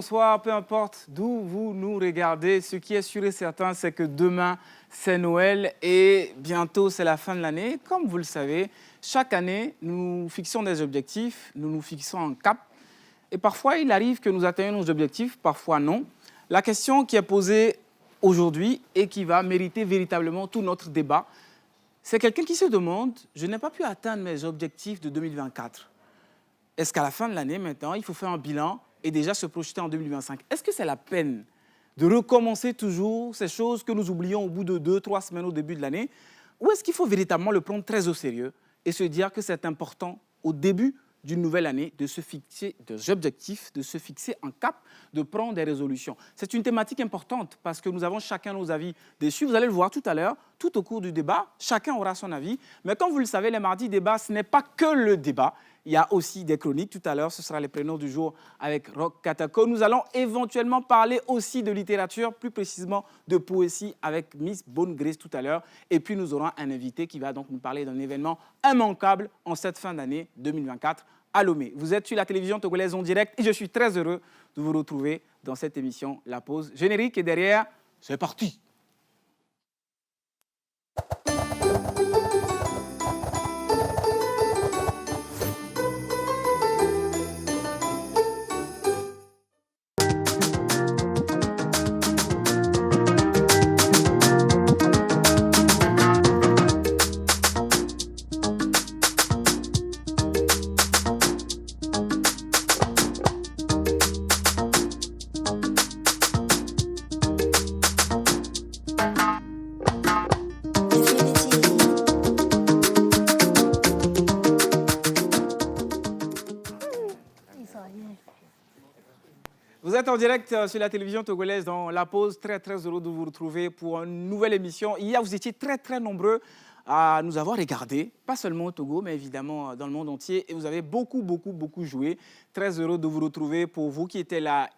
bonsoir, peu importe d'où vous nous regardez. Ce qui est sûr et certain, c'est que demain, c'est Noël et bientôt, c'est la fin de l'année. Comme vous le savez, chaque année, nous fixons des objectifs, nous nous fixons un cap. Et parfois, il arrive que nous atteignions nos objectifs, parfois non. La question qui est posée aujourd'hui et qui va mériter véritablement tout notre débat, c'est quelqu'un qui se demande, je n'ai pas pu atteindre mes objectifs de 2024. Est-ce qu'à la fin de l'année, maintenant, il faut faire un bilan et déjà se projeter en 2025? Est-ce que c'est la peine de recommencer toujours ces choses que nous oublions au bout de 2-3 semaines au début de l'année? Ou est-ce qu'il faut véritablement le prendre très au sérieux et se dire que c'est important au début d'une nouvelle année de se fixer des objectifs, de se fixer un cap, de prendre des résolutions? C'est une thématique importante parce que nous avons chacun nos avis dessus. Vous allez le voir tout à l'heure, tout au cours du débat, chacun aura son avis. Mais comme vous le savez, les mardis débats, ce n'est pas que le débat. Il y a aussi des chroniques. Tout à l'heure, ce sera les prénoms du jour avec Roch Katako. Nous allons éventuellement parler aussi de littérature, plus précisément de poésie avec Miss Bonne Grace tout à l'heure. Et puis, nous aurons un invité qui va donc nous parler d'un événement immanquable en cette fin d'année 2024 à Lomé. Vous êtes sur la télévision togolaise en direct et je suis très heureux de vous retrouver dans cette émission La Pause. Générique et derrière, c'est parti. Vous êtes en direct sur la télévision togolaise dans La Pause. Très, très heureux de vous retrouver pour une nouvelle émission. Hier, vous étiez très, très nombreux à nous avoir regardés, pas seulement au Togo, mais évidemment dans le monde entier. Et vous avez beaucoup, beaucoup, beaucoup joué. Très heureux de vous retrouver pour vous qui étiez là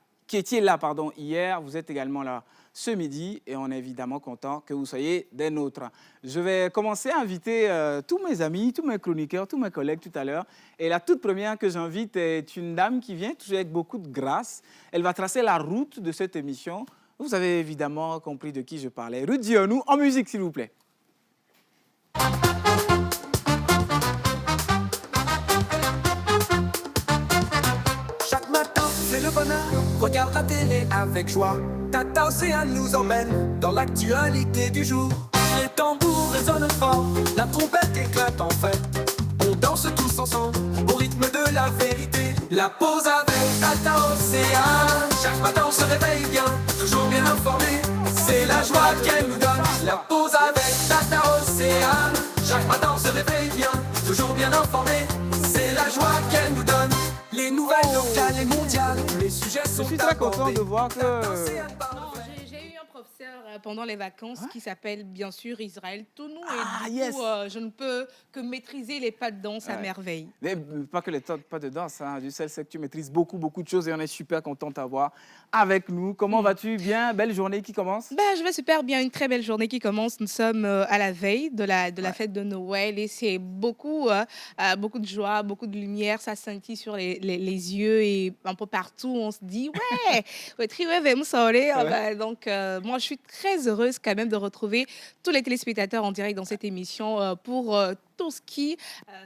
hier. Vous êtes également là ce midi et on est évidemment content que vous soyez des nôtres. Je vais commencer à inviter tous mes amis, tous mes chroniqueurs, tous mes collègues tout à l'heure. Et la toute première que j'invite est une dame qui vient toujours avec beaucoup de grâce. Elle va tracer la route de cette émission. Vous avez évidemment compris de qui je parlais. Ruth Dionou, en musique s'il vous plaît. Chaque matin, c'est le bonheur. Regarde la télé avec joie. Tata Océane nous emmène dans l'actualité du jour. Les tambours résonnent fort, la trompette éclate en fête. On danse tous ensemble au rythme de la vérité. La pause avec Tata Océane. Chaque matin on se réveille bien, toujours bien informé. C'est la joie qu'elle nous donne. La pause avec Tata Océane. Chaque matin on se réveille bien, toujours bien informé. C'est la joie qu'elle nous donne. Les nouvelles locales et mondiales, les sujets sont Je suis très content de voir que... J'ai eu un professeur pendant les vacances qui s'appelle bien sûr Israël Tounou Ah, et du yes. coup, je ne peux que maîtriser les pas de danse à merveille. Mais pas que les pas de danse, hein. Je sais que tu maîtrises beaucoup, beaucoup de choses et on est super content de t'avoir avec nous. Comment vas-tu? Bien, belle journée qui commence? Je vais super bien, une très belle journée qui commence. Nous sommes à la veille de la fête de Noël et c'est beaucoup, beaucoup de joie, beaucoup de lumière. Ça scintille sur les yeux et un peu partout. On se dit, donc, moi, je suis très heureuse quand même de retrouver tous les téléspectateurs en direct dans cette émission pour tout ce qui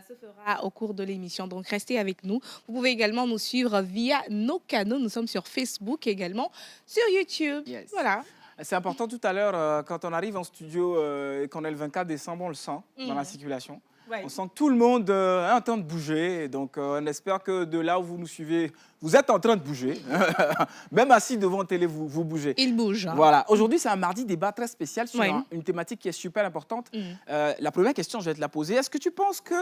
se fera au cours de l'émission. Donc, restez avec nous. Vous pouvez également nous suivre via nos canaux. Nous sommes sur Facebook également, sur YouTube. Yes. Voilà. C'est important tout à l'heure, quand on arrive en studio et qu'on est le 24 décembre, on le sent dans la circulation. Ouais. On sent que tout le monde est en train de bouger. Donc, on espère que de là où vous nous suivez, vous êtes en train de bouger. Même assis devant la télé, vous bougez. Il bouge. Hein. Voilà. Aujourd'hui, c'est un mardi débat très spécial sur Ouais. une thématique qui est super importante. La première question, je vais te la poser. Est-ce que tu penses que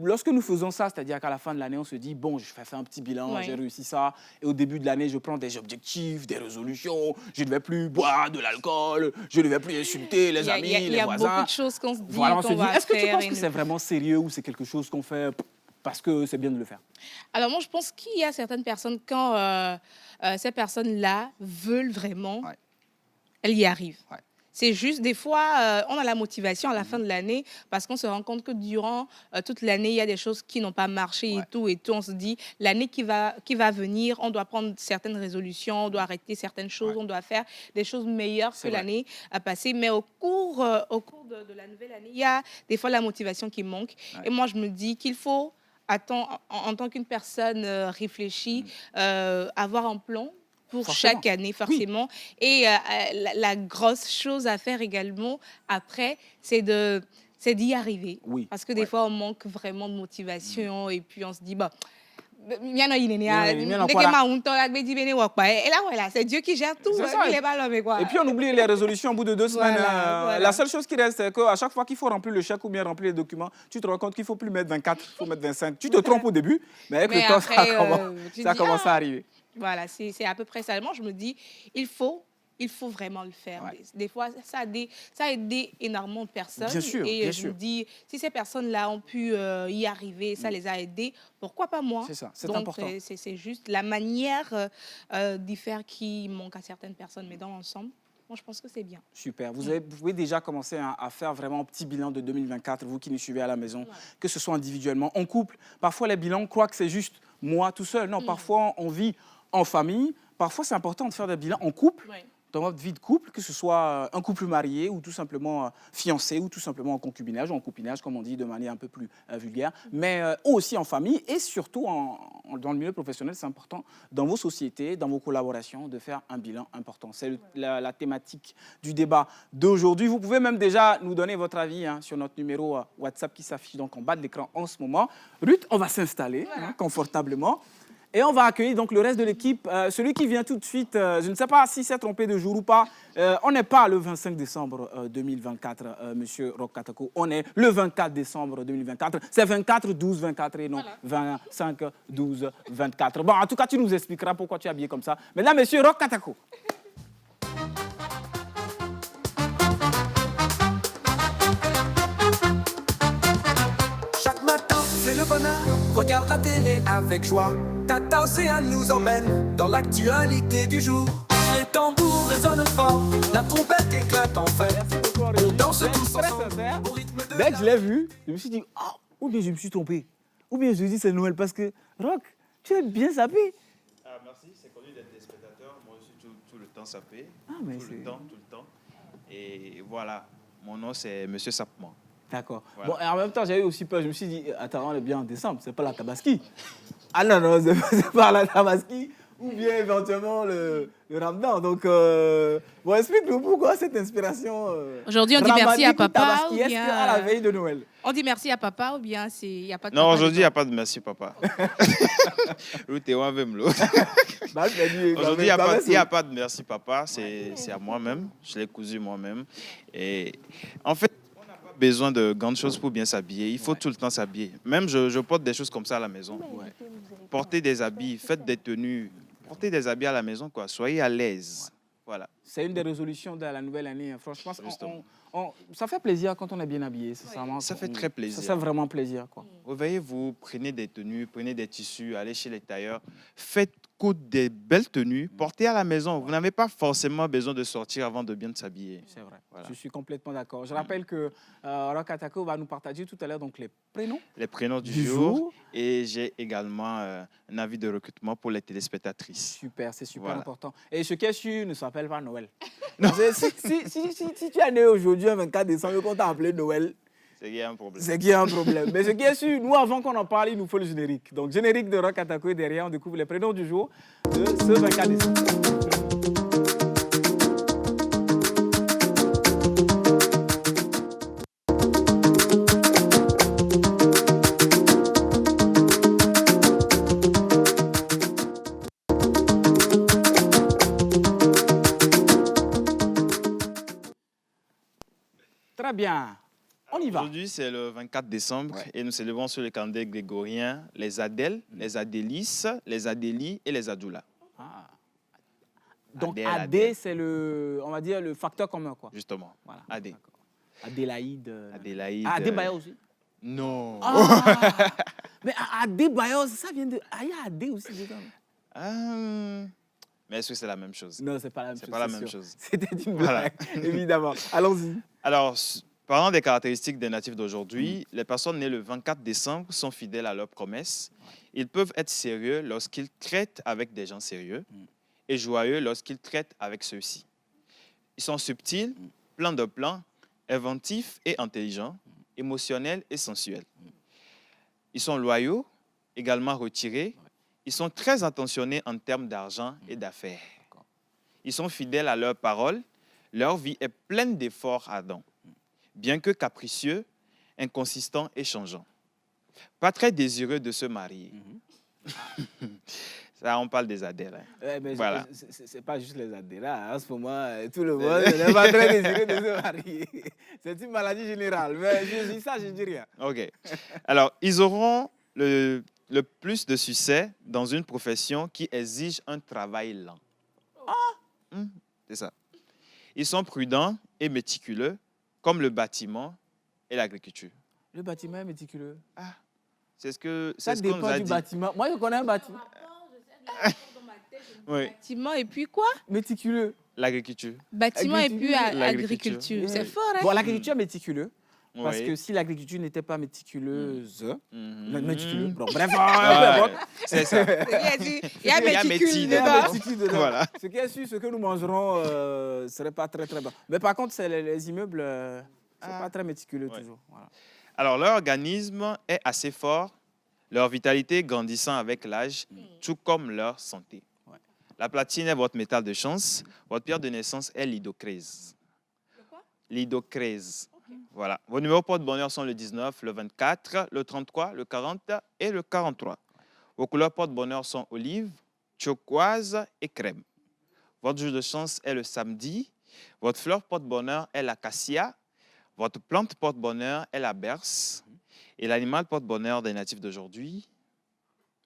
lorsque nous faisons ça, c'est-à-dire qu'à la fin de l'année, on se dit, bon, je vais faire un petit bilan, j'ai réussi ça. Et au début de l'année, je prends des objectifs, des résolutions. Je ne vais plus boire de l'alcool. Je ne vais plus insulter les amis, les voisins. Il y a beaucoup de choses qu'on se dit. Voilà, on se dit, est-ce que tu penses que nous... c'est vraiment sérieux ou c'est quelque chose qu'on fait parce que c'est bien de le faire? Alors moi, je pense qu'il y a certaines personnes, quand ces personnes-là veulent vraiment, elles y arrivent. Ouais. C'est juste des fois, on a la motivation à la fin de l'année parce qu'on se rend compte que durant toute l'année, il y a des choses qui n'ont pas marché Ouais. et tout. Et tout, on se dit, l'année qui va venir, on doit prendre certaines résolutions, on doit arrêter certaines choses, Ouais. on doit faire des choses meilleures C'est que vrai. l'année à passer. Mais au cours de la nouvelle année, il y a des fois la motivation qui manque. Ouais. Et moi, je me dis qu'il faut, en tant qu'une personne réfléchie, avoir un plan pour Forcément. chaque année, Oui. forcément. Et la grosse chose à faire également, après, c'est d'y arriver. Oui. Parce que des Ouais. fois, on manque vraiment de motivation et puis on se dit, bah, miano il est né Miano, à- miano, ndeke voilà. ma unto, la gbedi bene wok pa. Et là, voilà, c'est Dieu qui gère tout. C'est Hein, ça. il est pas l'homme, quoi. Et puis on oublie les résolutions au bout de 2 semaines. Voilà, voilà. La seule chose qui reste, c'est qu'à chaque fois qu'il faut remplir le chèque ou bien remplir les documents, tu te rends compte qu'il ne faut plus mettre 24, il faut mettre 25. Tu te trompes au début, mais avec Mais le temps, après, ça dis, commence à arriver. Voilà, c'est à peu près ça. Moi, je me dis, il faut vraiment le faire. Ouais. Des fois, ça a aidé énormément de personnes. Bien sûr, et bien je sûr. me dis, si ces personnes-là ont pu y arriver, ça les a aidés, pourquoi pas moi? C'est ça, c'est Donc, important. c'est juste la manière d'y faire qui manque à certaines personnes. Mais dans l'ensemble, moi, je pense que c'est bien. Super. Vous pouvez déjà commencer à faire vraiment un petit bilan de 2024, vous qui nous suivez à la maison, que ce soit individuellement, en couple. Parfois, les bilans croient que c'est juste moi tout seul. Non, parfois, on vit en famille. Parfois, c'est important de faire des bilans en couple. Ouais. Dans votre vie de couple, que ce soit un couple marié ou tout simplement fiancé ou tout simplement en concubinage ou en copinage, comme on dit de manière un peu plus vulgaire, mais aussi en famille et surtout dans le milieu professionnel, c'est important dans vos sociétés, dans vos collaborations, de faire un bilan important. C'est la thématique du débat d'aujourd'hui. Vous pouvez même déjà nous donner votre avis sur notre numéro WhatsApp qui s'affiche donc en bas de l'écran en ce moment. Ruth, on va s'installer confortablement. Et on va accueillir donc le reste de l'équipe. Celui qui vient tout de suite, je ne sais pas s'il s'est trompé de jour ou pas. On n'est pas le 25 décembre 2024, Monsieur Roch Katako. On est le 24 décembre 2024. C'est 24, 12, 24 et non 25, 12, 24. Bon, en tout cas, tu nous expliqueras pourquoi tu es habillé comme ça. Mesdames, Messieurs, Roch Katako. Chaque matin, c'est le bonheur. Regarde la télé avec joie. Tata Océan nous emmène dans l'actualité du jour. Les tambours résonnent fort, la trompette éclate en fête. On danse tous Très ensemble sincère. au rythme de Dès que la- je l'ai vu, je me suis dit, ah, ou bien je me suis trompé. Ou bien je me dis c'est Noël parce que, Roch, tu es bien sapé. Ah, merci, c'est connu d'être téléspectateur. Moi, je suis tout le temps sapé. Ah, mais tout c'est- le temps, tout le temps. Et voilà, mon nom, c'est Monsieur Sapement. D'accord. Voilà. Bon, et en même temps, j'avais aussi peur. Je me suis dit, attends, on est bien en décembre, c'est pas la Tabaski. Ah non, non, c'est pas la Tabaski. Ou bien éventuellement le Ramadan. Donc, bon, explique-nous pourquoi cette inspiration. Aujourd'hui, on dit merci à ramadique ou papa, Tabaski, ou est-ce bien, qu'à la veille de Noël? On dit merci à papa ou bien il n'y a pas de Non, papa aujourd'hui, il n'y a dedans? pas de merci, papa. L'autre est moi-même, l'autre. Bah, je l'ai dit, Aujourd'hui, il quand même, n'y a pas de merci, papa. C'est à moi-même. Je l'ai cousu moi-même. Et en fait, on n'a pas besoin de grandes choses pour bien s'habiller. Il faut tout le temps s'habiller. Même je porte des choses comme ça à la maison. Portez des habits, faites des tenues. Portez des habits à la maison, quoi. Soyez à l'aise. Voilà. C'est une des résolutions de la nouvelle année. Franchement, Justement. ça fait plaisir quand on est bien habillé, sincèrement. Ça fait très plaisir. Ça fait vraiment plaisir, quoi. Réveillez-vous, prenez des tenues, prenez des tissus, allez chez les tailleurs, faites coudre des belles tenues, portez à la maison. Vous n'avez pas forcément besoin de sortir avant de bien s'habiller. C'est vrai. Voilà. Je suis complètement d'accord. Je rappelle que Roch Katako va nous partager tout à l'heure donc les prénoms Les prénoms du du jour. jour. Et j'ai également un avis de recrutement pour les téléspectatrices. Super, c'est super Voilà. important. Et ce qui est sûr ne s'appelle pas Noël. Parce que si tu es né aujourd'hui, un 24 décembre, qu'on t'a appelé Noël, C'est qu'il y a un problème. c'est qu'il y a un problème. Mais ce qui est sûr, nous, avant qu'on en parle, il nous faut le générique. Donc, générique de Roch Katako et derrière, on découvre les prénoms du jour de ce 24 décembre. Très bien. On y va. Aujourd'hui, c'est le 24 décembre Ouais. et nous célébrons sur le calendrier grégorien les Adèles, les Adélis, les Adélie et les Adoula. Ah. Donc, Adèle, AD, Adèle. c'est le, on va dire, le facteur commun, quoi. Justement. Voilà. Adé. D'accord. Adélaïde. Adélaïde. Ah, Adébaya aussi. Non. Ah. Mais Adébaya, ça vient de. Ah, il y a Adé aussi dedans. Ah, Mais est-ce que c'est la même chose? Non, c'est pas la même C'est chose. pas la c'est même sûr. chose. C'était une Voilà. blague, évidemment. Allons-y. Alors, parlant des caractéristiques des natifs d'aujourd'hui, les personnes nées le 24 décembre sont fidèles à leurs promesses. Ils peuvent être sérieux lorsqu'ils traitent avec des gens sérieux et joyeux lorsqu'ils traitent avec ceux-ci. Ils sont subtils, pleins de plans, inventifs et intelligents, émotionnels et sensuels. Ils sont loyaux, également retirés. Ils sont très attentionnés en termes d'argent et d'affaires. Ils sont fidèles à leurs paroles. Leur vie est pleine d'efforts ardents. Bien que capricieux, inconsistants et changeants. Pas très désireux de se marier. Ça, on parle des adhérents. Ouais, mais Voilà. c'est pas juste les adhérents. En ce moment, tout le monde n'est pas très désireux de se marier. C'est une maladie générale. Mais je dis ça, je dis rien. OK. Alors, ils auront le plus de succès dans une profession qui exige un travail lent. C'est ça. Ils sont prudents et méticuleux, comme le bâtiment et l'agriculture. Le bâtiment est méticuleux. C'est ce que Ça c'est ce qu'on nous dépend a du dit. bâtiment. Moi, je connais un bâtiment Oui, Bâtiment et puis quoi? méticuleux. l'agriculture. Bâtiment et puis L'agriculture. agriculture. C'est Oui. fort, hein? Bon, l'agriculture est méticuleux. Parce Oui. que si l'agriculture n'était pas méticuleuse, Mhm. méticuleux, bon, bref, peu Ouais, importe. c'est ça. Il y a dit- il y a Il y a méticule métier Il y a dedans. méticule dedans. Voilà. Ce qui est sûr, ce que nous mangerons ne serait pas très très bon. Mais par contre, c'est les immeubles ne sont pas très méticuleux Ouais. toujours. Voilà. Alors, leur organisme est assez fort, leur vitalité grandissant avec l'âge, tout comme leur santé. Ouais. La platine est votre métal de chance. Votre pierre de naissance est l'idocrèse. L'idocrèse. Voilà. Vos numéros porte-bonheur sont le 19, le 24, le 33, le 40 et le 43. Vos couleurs porte-bonheur sont olive, turquoise et crème. Votre jour de chance est le samedi. Votre fleur porte-bonheur est l'acacia. Votre plante porte-bonheur est la berce. Et l'animal porte-bonheur des natifs d'aujourd'hui,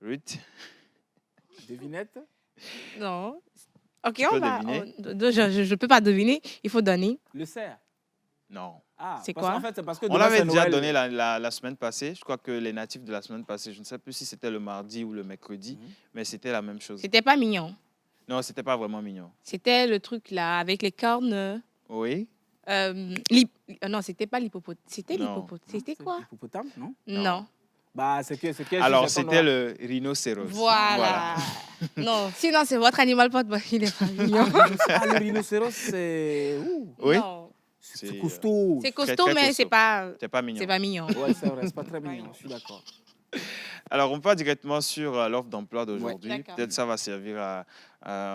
Ruth. Devinette? Non. OK, Tu on peux va. deviner? Je ne peux pas deviner. Il faut donner. Le cerf. Non. Ah, C'est parce quoi? qu'en fait, c'est parce que On demain, l'avait c'est déjà Noël. donné la semaine passée. Je crois que les natifs de la semaine passée, je ne sais plus si c'était le mardi ou le mercredi, mais c'était la même chose. C'était pas mignon. Non, c'était pas vraiment mignon. C'était le truc là avec les cornes. Oui. Non, c'était pas l'hippopotame. C'était Non. l'hippopotame. C'était C'est quoi? l'hippopotame, non? Non. Bah, c'est que Alors, c'était le rhinocéros. Voilà. Non, sinon c'est votre animal porte-bonheur. Il est pas mignon. Ah, le rhinocéros, c'est. Ouh, Oui. Non. c'est C'est, costaud. C'est Très, costaud, très mais costaud. c'est pas mignon. pas mignon. Ouais, c'est vrai, c'est pas très mignon, je suis d'accord. Alors, on part directement sur l'offre d'emploi d'aujourd'hui. Ouais. D'accord. Peut-être ça va servir à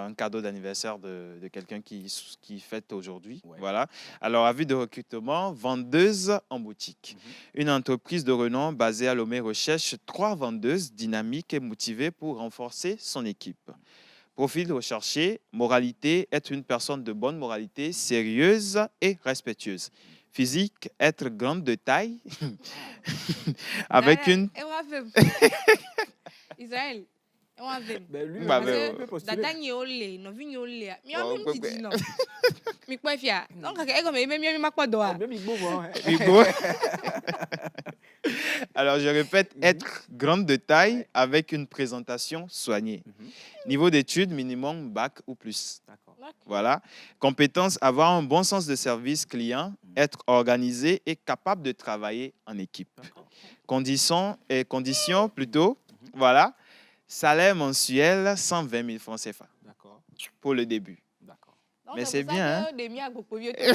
un cadeau d'anniversaire de quelqu'un qui fête aujourd'hui. Ouais. Voilà. Alors, avis de recrutement, vendeuse en boutique. Une entreprise de renom basée à Lomé recherche 3 vendeuses dynamiques et motivées pour renforcer son équipe. Profil recherché, moralité, être une personne de bonne moralité, sérieuse et respectueuse. Physique, être grande de taille, avec une... Israël. Ben, lui, Bah, il ben, peut postuler. Dada nye ole, novi nye ole. Mi Oh, ami ti di no. Mi kwe fia. Donc ego me mi makwa do a. Même Igbo, bon, hein. Igbo. Alors, je répète, être grande de taille avec une présentation soignée. Niveau d'études, minimum bac ou plus. D'accord. Voilà. Compétence, avoir un bon sens de service client, être organisé et capable de travailler en équipe. Conditions plutôt, voilà. Salaire mensuel, 120 000 francs CFA D'accord. pour le début. D'accord. Mais c'est bien, hein? De mi agbo vieux télé.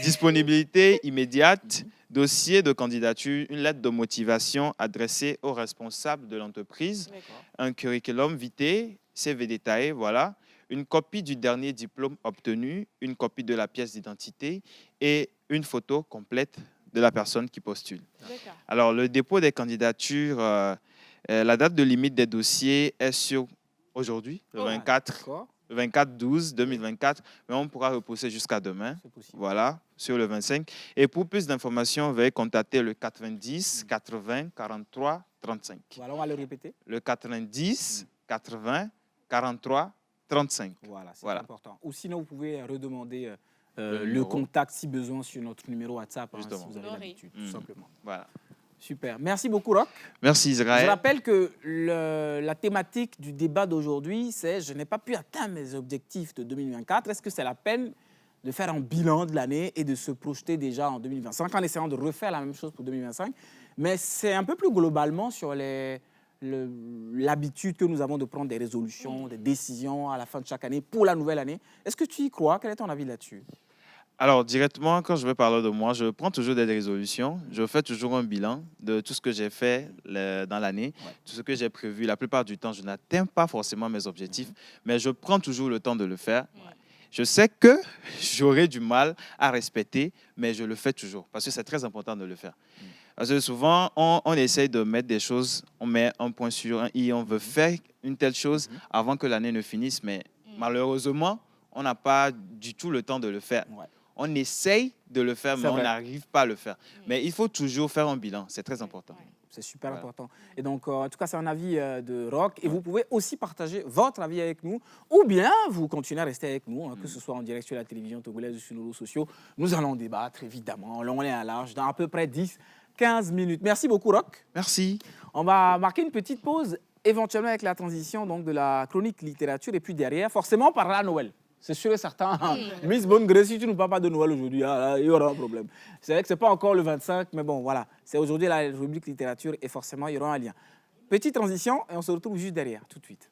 Disponibilité immédiate, dossier de candidature, une lettre de motivation adressée aux responsables de l'entreprise, D'accord. un curriculum vitae, CV détaillé, voilà, une copie du dernier diplôme obtenu, une copie de la pièce d'identité et une photo complète de la personne qui postule. D'accord. Alors, le dépôt des candidatures, la date de limite des dossiers est sur aujourd'hui, le 24 D'accord. le 24/12/2024, mais on pourra repousser jusqu'à demain. C'est possible. Voilà, sur le 25. Et pour plus d'informations, veuillez contacter le 90 80 43 35. Voilà, on va le répéter. Le 90 80 43 35. Voilà, c'est Voilà. important. Ou sinon, vous pouvez redemander Le le numéro. contact si besoin sur notre numéro WhatsApp, hein, si Justement. vous avez Laurie. l'habitude, tout Mhm. simplement. Voilà. Super. Merci beaucoup, Rock. Merci Je Israël. rappelle que la thématique du débat d'aujourd'hui, c'est « Je n'ai pas pu atteindre mes objectifs de 2024 ». Est-ce que c'est la peine de faire un bilan de l'année et de se projeter déjà en 2025 en essayant de refaire la même chose pour 2025? Mais c'est un peu plus globalement sur l'habitude que nous avons de prendre des résolutions, des décisions à la fin de chaque année pour la nouvelle année. Est-ce que tu y crois? Quel est ton avis là-dessus? Alors, directement, quand je vais parler de moi, je prends toujours des résolutions. Je fais toujours un bilan de tout ce que j'ai fait dans l'année, tout ce que j'ai prévu. La plupart du temps, je n'atteins pas forcément mes objectifs, mais je prends toujours le temps de le faire. Je sais que j'aurai du mal à respecter, mais je le fais toujours parce que c'est très important de le faire. Parce que souvent, on essaye de mettre des choses, on met un point sur un i, on veut faire une telle chose avant que l'année ne finisse, mais malheureusement, on n'a pas du tout le temps de le faire. Ouais. On essaye de le faire, mais on vrai. n'arrive pas à le faire. Mais il faut toujours faire un bilan, c'est très important. C'est super Voilà. important. Et donc, en tout cas, c'est un avis de Rock. Et vous pouvez aussi partager votre avis avec nous. Ou bien, vous continuez à rester avec nous, hein, que ce soit en direct sur la télévision togolaise ou sur nos réseaux sociaux. Nous allons débattre, évidemment, en long et à large, dans à peu près 10-15 minutes. Merci beaucoup, Rock. Merci. On va marquer une petite pause, éventuellement avec la transition donc, de la chronique littérature. Et puis derrière, forcément, par là, Noël. C'est sûr et certain. Miss Bonne Grâce, si tu ne parles pas de Noël aujourd'hui, il y aura un problème. C'est vrai que ce n'est pas encore le 25, mais bon, voilà. C'est aujourd'hui la rubrique littérature et forcément, il y aura un lien. Petite transition et on se retrouve juste derrière, tout de suite.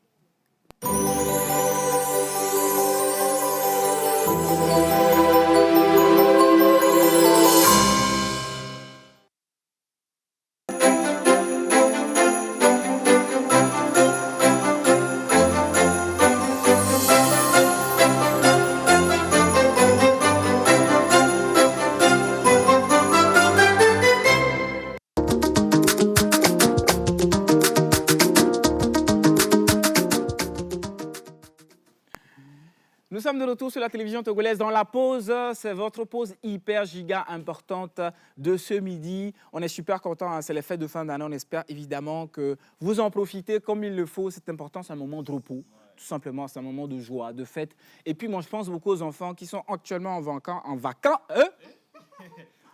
Nous sommes de retour sur la télévision togolaise dans la pause. C'est votre pause hyper giga importante de ce midi. On est super contents, hein, c'est les fêtes de fin d'année. On espère évidemment que vous en profitez comme il le faut. C'est important, c'est un moment de repos. Tout simplement, c'est un moment de joie, de fête. Et puis moi, je pense beaucoup aux enfants qui sont actuellement en vacances.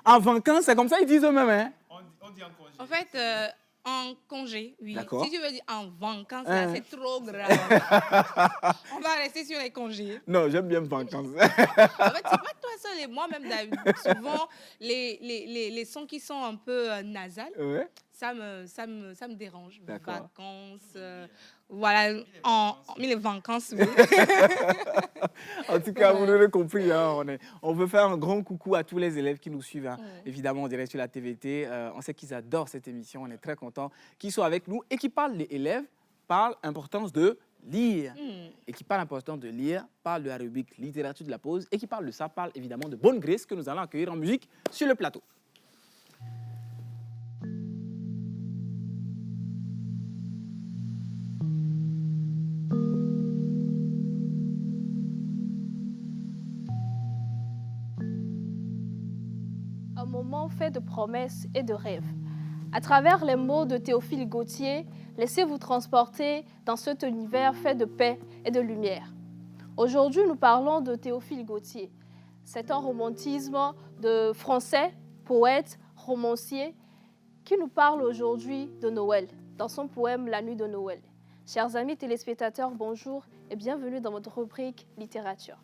En vacances, c'est comme ça ils disent eux-mêmes. Hein? On dit en congé. En fait, en congé, oui. D'accord. Si tu veux dire en vacances, là, c'est trop grave. On va rester sur les congés. Non, j'aime bien vacances. En fait, c'est pas toi seul et moi-même, souvent, les sons qui sont un peu nasales, Ouais. ça me dérange. D'accord. Vacances, voilà, les vacances, oui. En tout cas, vous l'aurez compris, hein, on veut faire un grand coucou à tous les élèves qui nous suivent, hein, évidemment, en direct sur la TVT. On sait qu'ils adorent cette émission, on est très contents qu'ils soient avec nous et qui parlent, les élèves, parlent importance de lire. Et qui parle importance de lire, parle de la rubrique littérature de la pause et qui parle de ça, parle évidemment de Bonne Grâce que nous allons accueillir en musique sur le plateau. Un moment fait de promesses et de rêves. À travers les mots de Théophile Gautier, laissez-vous transporter dans cet univers fait de paix et de lumière. Aujourd'hui, nous parlons de Théophile Gautier. C'est un romantisme de français, poète, romancier, qui nous parle aujourd'hui de Noël, dans son poème La nuit de Noël. Chers amis téléspectateurs, bonjour et bienvenue dans votre rubrique littérature.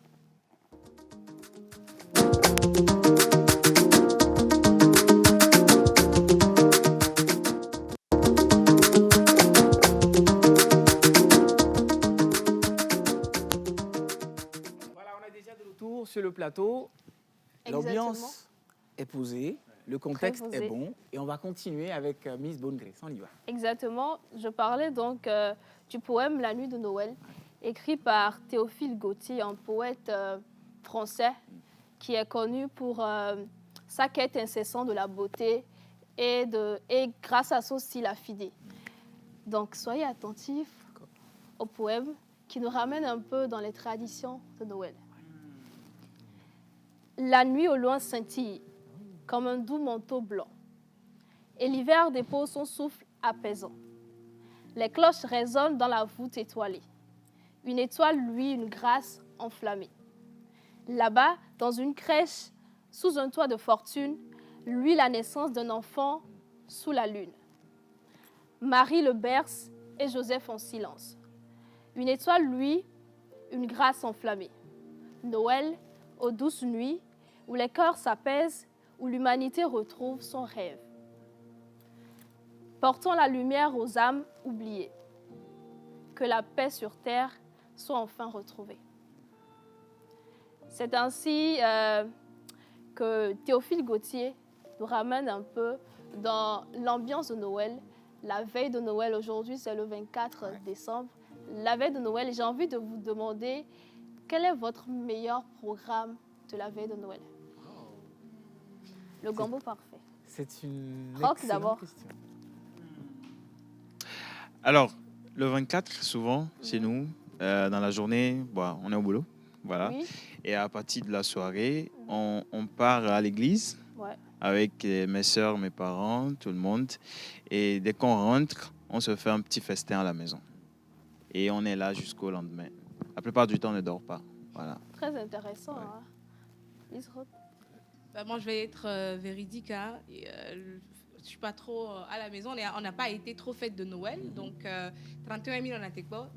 Voilà, on est déjà de retour sur le plateau. Exactement. L'ambiance est posée, le contexte posé. est bon et on va continuer avec Miss Bonne Grâce. On y va. Exactement, je parlais donc du poème La nuit de Noël, écrit par Théophile Gautier, un poète français qui est connu pour sa quête incessante de la beauté et grâce à son style affidé. Donc soyez attentifs au poème qui nous ramène un peu dans les traditions de Noël. La nuit au loin scintille comme un doux manteau blanc et l'hiver dépose son souffle apaisant. Les cloches résonnent dans la voûte étoilée. Une étoile luit une grâce enflammée. Là-bas, dans une crèche, sous un toit de fortune, luit la naissance d'un enfant sous la lune. Marie le berce et Joseph en silence. Une étoile, lui, une grâce enflammée. Noël, aux douces nuits, où les cœurs s'apaisent, où l'humanité retrouve son rêve. Portons la lumière aux âmes oubliées. Que la paix sur terre soit enfin retrouvée. C'est ainsi que Théophile Gautier nous ramène un peu dans l'ambiance de Noël. La veille de Noël, aujourd'hui, c'est le 24 décembre. La veille de Noël, j'ai envie de vous demander quel est votre meilleur programme de la veille de Noël? Le gombo parfait. C'est une Rock excellente d'abord. question. Alors, le 24, souvent, chez nous, dans la journée, on est au boulot. Voilà. Oui, Et à partir de la soirée, on part à l'église ouais. avec mes soeurs, mes parents, tout le monde. Et dès qu'on rentre, on se fait un petit festin à la maison. Et on est là jusqu'au lendemain. La plupart du temps, on ne dort pas. Voilà. Très intéressant. Ouais. Hein. Isrock. Bah, moi, je vais être véridique. Hein. Et, je suis pas trop à la maison. On n'a pas été trop fête de Noël. Donc, 31 000, on n'était pas.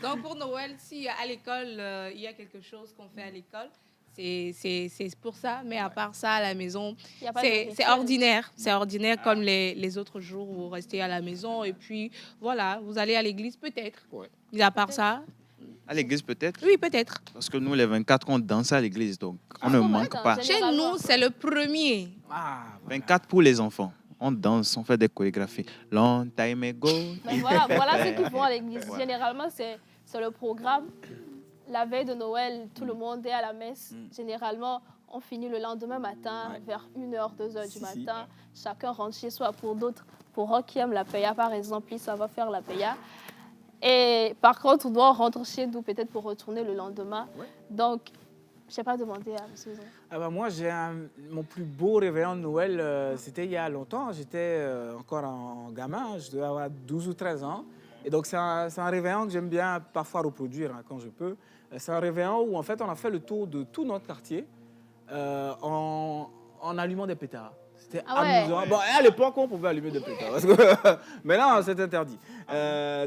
Donc, pour Noël, si à l'école, il y a quelque chose qu'on fait à l'école, c'est pour ça. Mais à part ça, à la maison, Il y a pas de c'est rituel. ordinaire. C'est ordinaire comme les autres jours où vous restez à la maison. Et puis, voilà, vous allez à l'église peut-être. Ouais. Mais à part ça, À l'église, peut-être. oui, peut-être. Parce que nous, les 24, on danse à l'église. Donc, on ne Ah, ouais, manque dans- pas. Chez Généralement. nous, c'est le premier. Ah, 24 pour les enfants. On danse, on fait des chorégraphies. Long time ago. Mais voilà ce qu'ils font à l'église. Ouais. Généralement, c'est le programme. La veille de Noël, tout le monde est à la messe. Généralement, on finit le lendemain matin, Ouais. vers 1h, 2h Si, du si. matin. Chacun rentre chez soi. Pour d'autres, pour Rock qui aime la paella, par exemple, lui, ça va faire la paella. Et par contre, on doit rentrer chez nous peut-être pour retourner le lendemain. Ouais. Donc, je n'ai pas demandé à M. Zon. Ah bah moi, mon plus beau réveillon de Noël, c'était il y a longtemps. J'étais encore en gamin, je devais avoir 12 ou 13 ans. Et donc, c'est un réveillon que j'aime bien parfois reproduire quand je peux. C'est un réveillon où, en fait, on a fait le tour de tout notre quartier en allumant des pétards. C'était Ah ouais. amusant. Bon, et à l'époque, on pouvait allumer des pétards. Parce que maintenant, c'est interdit.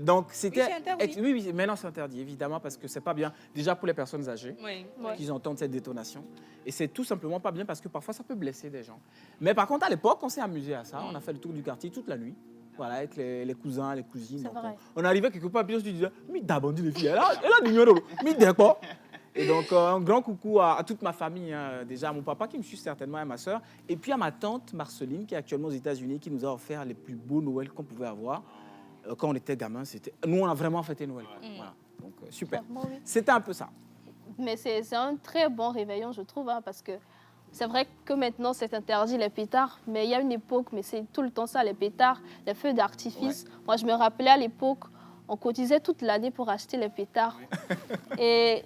Donc, c'était... Oui, c'est interdit. Oui, maintenant, c'est interdit, évidemment, parce que c'est pas bien. Déjà pour les personnes âgées Oui. Ouais. qu'ils entendent cette détonation. Et c'est tout simplement pas bien parce que parfois ça peut blesser des gens. Mais par contre, à l'époque, on s'est amusé à ça. On a fait le tour du quartier toute la nuit. Voilà, avec les cousins, les cousines. C'est Donc, vrai. on arrivait quelque part, puis on se disait, mais d'abord, les filles, elle a du numéro. Mais d'accord. Et donc, un grand coucou à toute ma famille. Hein. Déjà, à mon papa qui me suit certainement, et à ma soeur. Et puis à ma tante Marceline, qui est actuellement aux États-Unis, qui nous a offert les plus beaux Noëls qu'on pouvait avoir. Quand on était gamin, nous, on a vraiment fêté Noël. Voilà. Donc, super. Clairement, oui. C'était un peu ça. Mais c'est un très bon réveillon, je trouve, hein, parce que c'est vrai que maintenant, c'est interdit les pétards, mais il y a une époque, mais c'est tout le temps ça, les pétards, les feux d'artifice. Moi, je me rappelais à l'époque, on cotisait toute l'année pour acheter les pétards. Et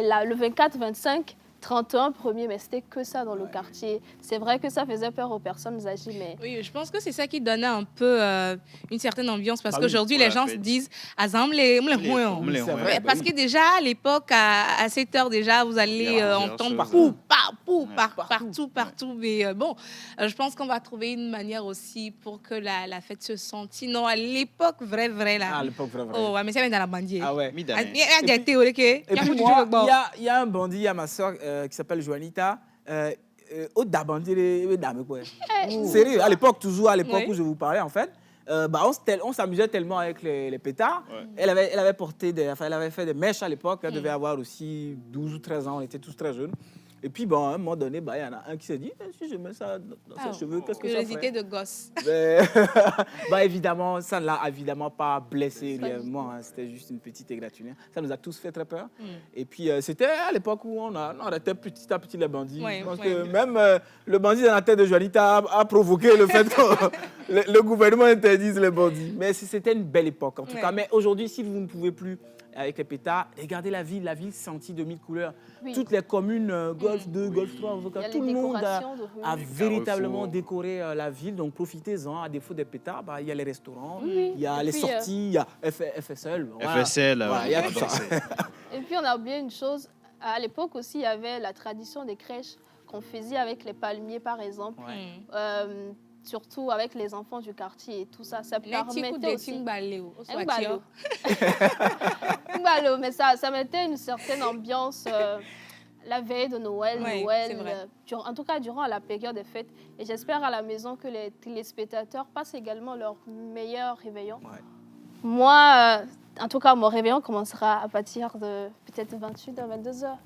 là, le 24, 25, 31, 1er, mais c'était que ça dans le quartier. C'est vrai que ça faisait peur aux personnes âgées, mais Oui, je pense que c'est ça qui donnait un peu une certaine ambiance parce Bah oui, qu'aujourd'hui, pour les la gens se fête. disent Azam les C'est Mais vrai. parce que déjà, à l'époque, à 7 heures déjà, vous allez Il y a entendre plusieurs partout. Mais bon, je pense qu'on va trouver une manière aussi pour que la fête se sente. Sinon, à l'époque, vrai, là. Ah, à l'époque, vraiment. Oh, mais ça vient dans la bandier. Ah ouais. Il Midame. y a des théories qui Et puis moi, il y a un bandit à ma soeur qui s'appelle Joanita. Au Dabandi, les dames, quoi. Sérieux, à l'époque, toujours à l'époque Oui. où je vous parlais, en fait, on s'amusait tellement avec les pétards. Ouais. Elle avait porté elle avait fait des mèches à l'époque. Elle devait avoir aussi 12 ou 13 ans. On était tous très jeunes. Et puis, bon, à un moment donné, il y en a un qui s'est dit, si je mets ça dans ses cheveux, qu'est-ce que ça Curiosité ferait? de gosse. Mais, évidemment, ça ne l'a évidemment pas blessé réellement. Hein. C'était juste une petite égratignure. Ça nous a tous fait très peur. Et puis, c'était à l'époque où on arrêtait petit à petit les bandits. Ouais, Je pense ouais. que même le bandit dans la tête de Joanita a provoqué le fait que le gouvernement interdise les bandits. Mais c'était une belle époque, en tout Ouais. cas. Mais aujourd'hui, si vous ne pouvez plus avec les pétards, regardez la ville sentie de mille couleurs. Oui. Toutes les communes, Golf 2, Golf 3, il y a tout les le monde décorations de rue. a véritablement carrefours. décoré la ville. Donc profitez-en. À défaut des pétards, il y a les restaurants, Oui. il y a Et les puis, sorties, il y a FSL. Voilà. FSL, Voilà, il y a on tout ça. dansait. Et puis, on a oublié une chose. À l'époque aussi, il y avait la tradition des crèches qu'on faisait avec les palmiers, par exemple. Ouais. Surtout avec les enfants du quartier et tout ça. Ça permettait aussi... Un ballot. Un ballot, mais ça mettait une certaine ambiance la veille de Noël, Ouais, c'est vrai. en tout cas durant la période des fêtes. Et j'espère à la maison que les téléspectateurs passent également leur meilleur réveillon. Ouais. Moi, en tout cas, mon réveillon commencera à partir de peut-être 28h, 22h.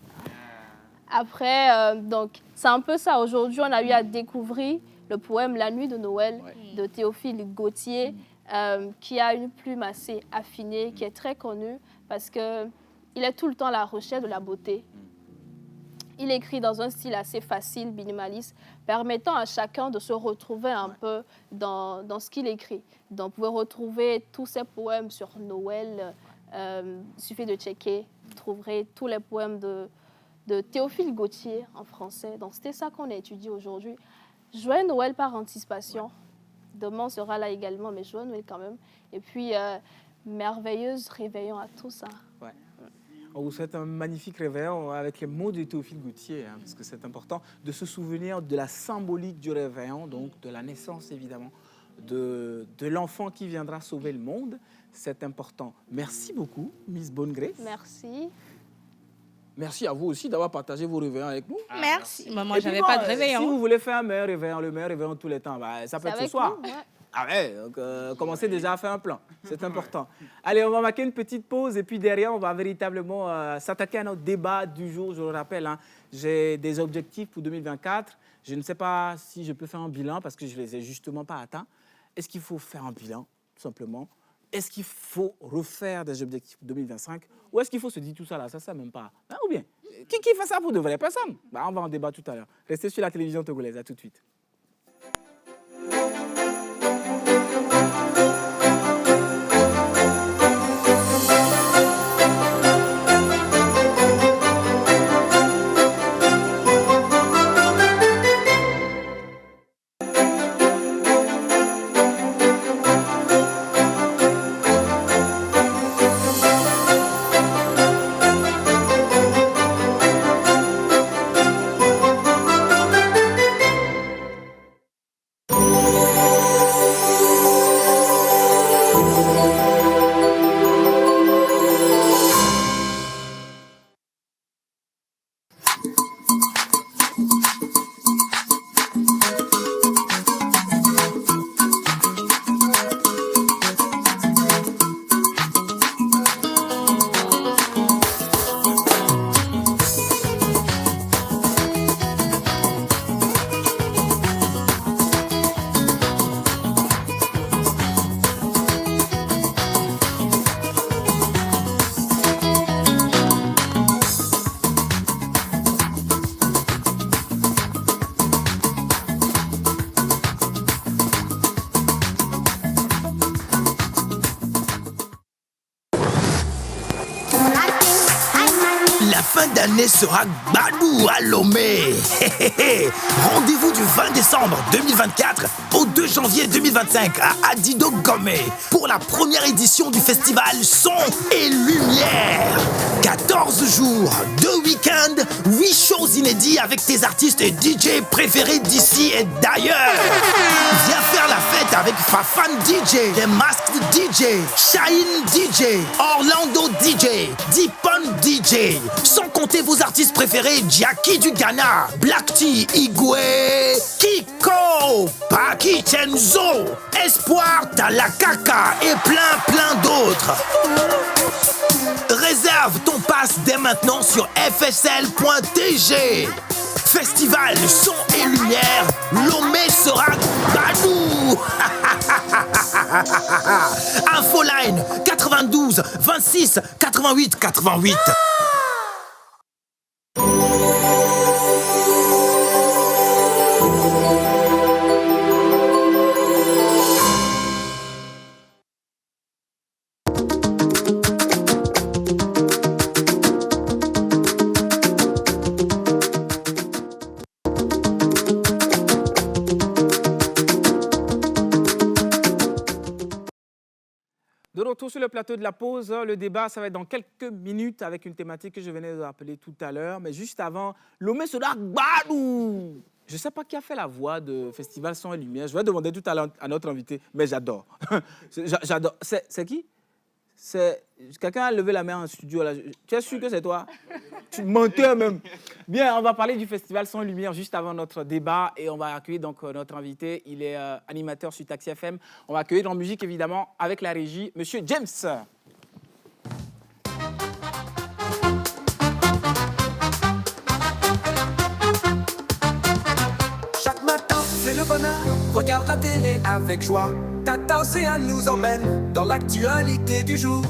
Après, donc, c'est un peu ça. Aujourd'hui, on a eu à découvrir le poème La nuit de Noël de Théophile Gautier, qui a une plume assez affinée, qui est très connue parce qu'il est tout le temps à la recherche de la beauté. Il écrit dans un style assez facile, minimaliste, permettant à chacun de se retrouver un peu dans ce qu'il écrit. Donc, vous pouvez retrouver tous ses poèmes sur Noël. Il suffit de checker. Vous trouverez tous les poèmes de Théophile Gautier en français. Donc, c'était ça qu'on a étudié aujourd'hui. Joyeux Noël par anticipation. Demain, on sera là également, mais joyeux Noël quand même. Et puis, merveilleuse réveillon à tous. Ouais. On vous souhaite un magnifique réveillon avec les mots de Théophile Gautier, parce que c'est important de se souvenir de la symbolique du réveillon, donc de la naissance évidemment, de l'enfant qui viendra sauver le monde. C'est important. Merci beaucoup, Miss Bonne Grace. Merci. Merci à vous aussi d'avoir partagé vos réveillons avec nous. Merci. Moi, Et j'avais puis, pas de Si réveillon. vous voulez faire un meilleur réveillon de tous les temps, ça peut être ce avec soir. nous, ouais. Ah ouais, donc commencez déjà à faire un plan. C'est important. Allez, on va marquer une petite pause et puis derrière, on va véritablement s'attaquer à notre débat du jour. Je le rappelle, j'ai des objectifs pour 2024. Je ne sais pas si je peux faire un bilan parce que je ne les ai justement pas atteints. Est-ce qu'il faut faire un bilan, tout simplement? Est-ce qu'il faut refaire des objectifs pour 2025? Ou est-ce qu'il faut se dire tout ça là? Ça ne sert même pas. Ou bien, qui fait ça pour de vraies personnes? On va en débattre tout à l'heure. Restez sur la télévision togolaise. À tout de suite. La fin d'année sera Gbadou à Lomé. Rendez-vous du 20 décembre 2024 au 2 janvier 2025 à Adido Gomé pour la première édition du festival Son et Lumière. 14 jours, 2 week-ends, 8 shows inédits avec tes artistes et DJ préférés d'ici et d'ailleurs. Viens faire la fête avec Fafan DJ, The Masked DJ, Shine DJ, Orlando DJ, Deepon DJ. Sans compter vos artistes préférés, Jackie du Ghana, Black T, Igwe, Kiko, Paki Chenzo, Espoir, Talakaka et plein d'autres. Réserve ton pass dès maintenant sur fsl.tg. Festival Son et Lumière, Lomé sera Badou. Infoline 92 26 88 88. De retour sur le plateau de la pause. Le débat, ça va être dans quelques minutes avec une thématique que je venais de rappeler tout à l'heure. Mais juste avant, Lomé Soda Gbadou. Je ne sais pas qui a fait la voix de Festival Son et Lumière. Je vais demander tout à l'heure à notre invité, mais j'adore. J'adore. C'est qui? Quelqu'un a levé la main en studio. Là. Tu es sûr que c'est toi? Tu mentais même. Bien, on va parler du Festival Son et Lumière juste avant notre débat et on va accueillir donc notre invité. Il est animateur sur Taxi FM. On va accueillir dans musique évidemment avec la régie, Monsieur James. Chaque matin, c'est le bonheur. Regarde la télé avec joie. Tata Océan nous emmène dans l'actualité du jour.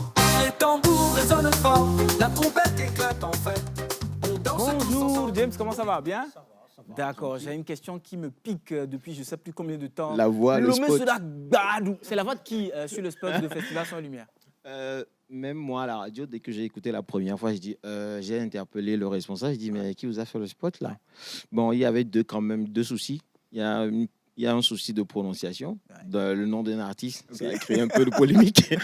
Les tambours résonnent fort, la trompette éclate en fête. On danse tous Bonjour ensemble. James, comment ça va? Bien? D'accord, j'ai une question qui me pique depuis je ne sais plus combien de temps. La voix, le Lomé spot. Soda Gbadou. C'est la voix de qui sur le spot de Festival Son et Lumière? Même moi, à la radio, dès que j'ai écouté la première fois, j'ai interpellé le responsable. Je dis, mais qui vous a fait le spot là? Bon, il y avait quand même deux soucis. Il y a un souci de prononciation, le nom d'un artiste, ça a créé un peu de polémique.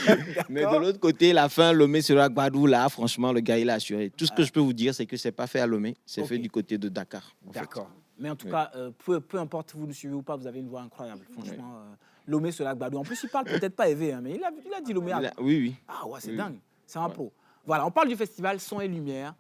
Mais de l'autre côté, la fin, Lomé Soda Gbadou, là, franchement, le gars, il a assuré. Tout ce que je peux vous dire, c'est que c'est pas fait à Lomé, c'est fait du côté de Dakar. en fait. D'accord. Mais en tout cas, peu importe vous le suivez ou pas, vous avez une voix incroyable. Franchement, Lomé Soda Gbadou. En plus, il parle peut-être pas éveillé, hein, mais il a dit Lomé. Oui. Ah ouais, c'est Oui. dingue. C'est un pro. Voilà, on parle du festival Son et Lumière.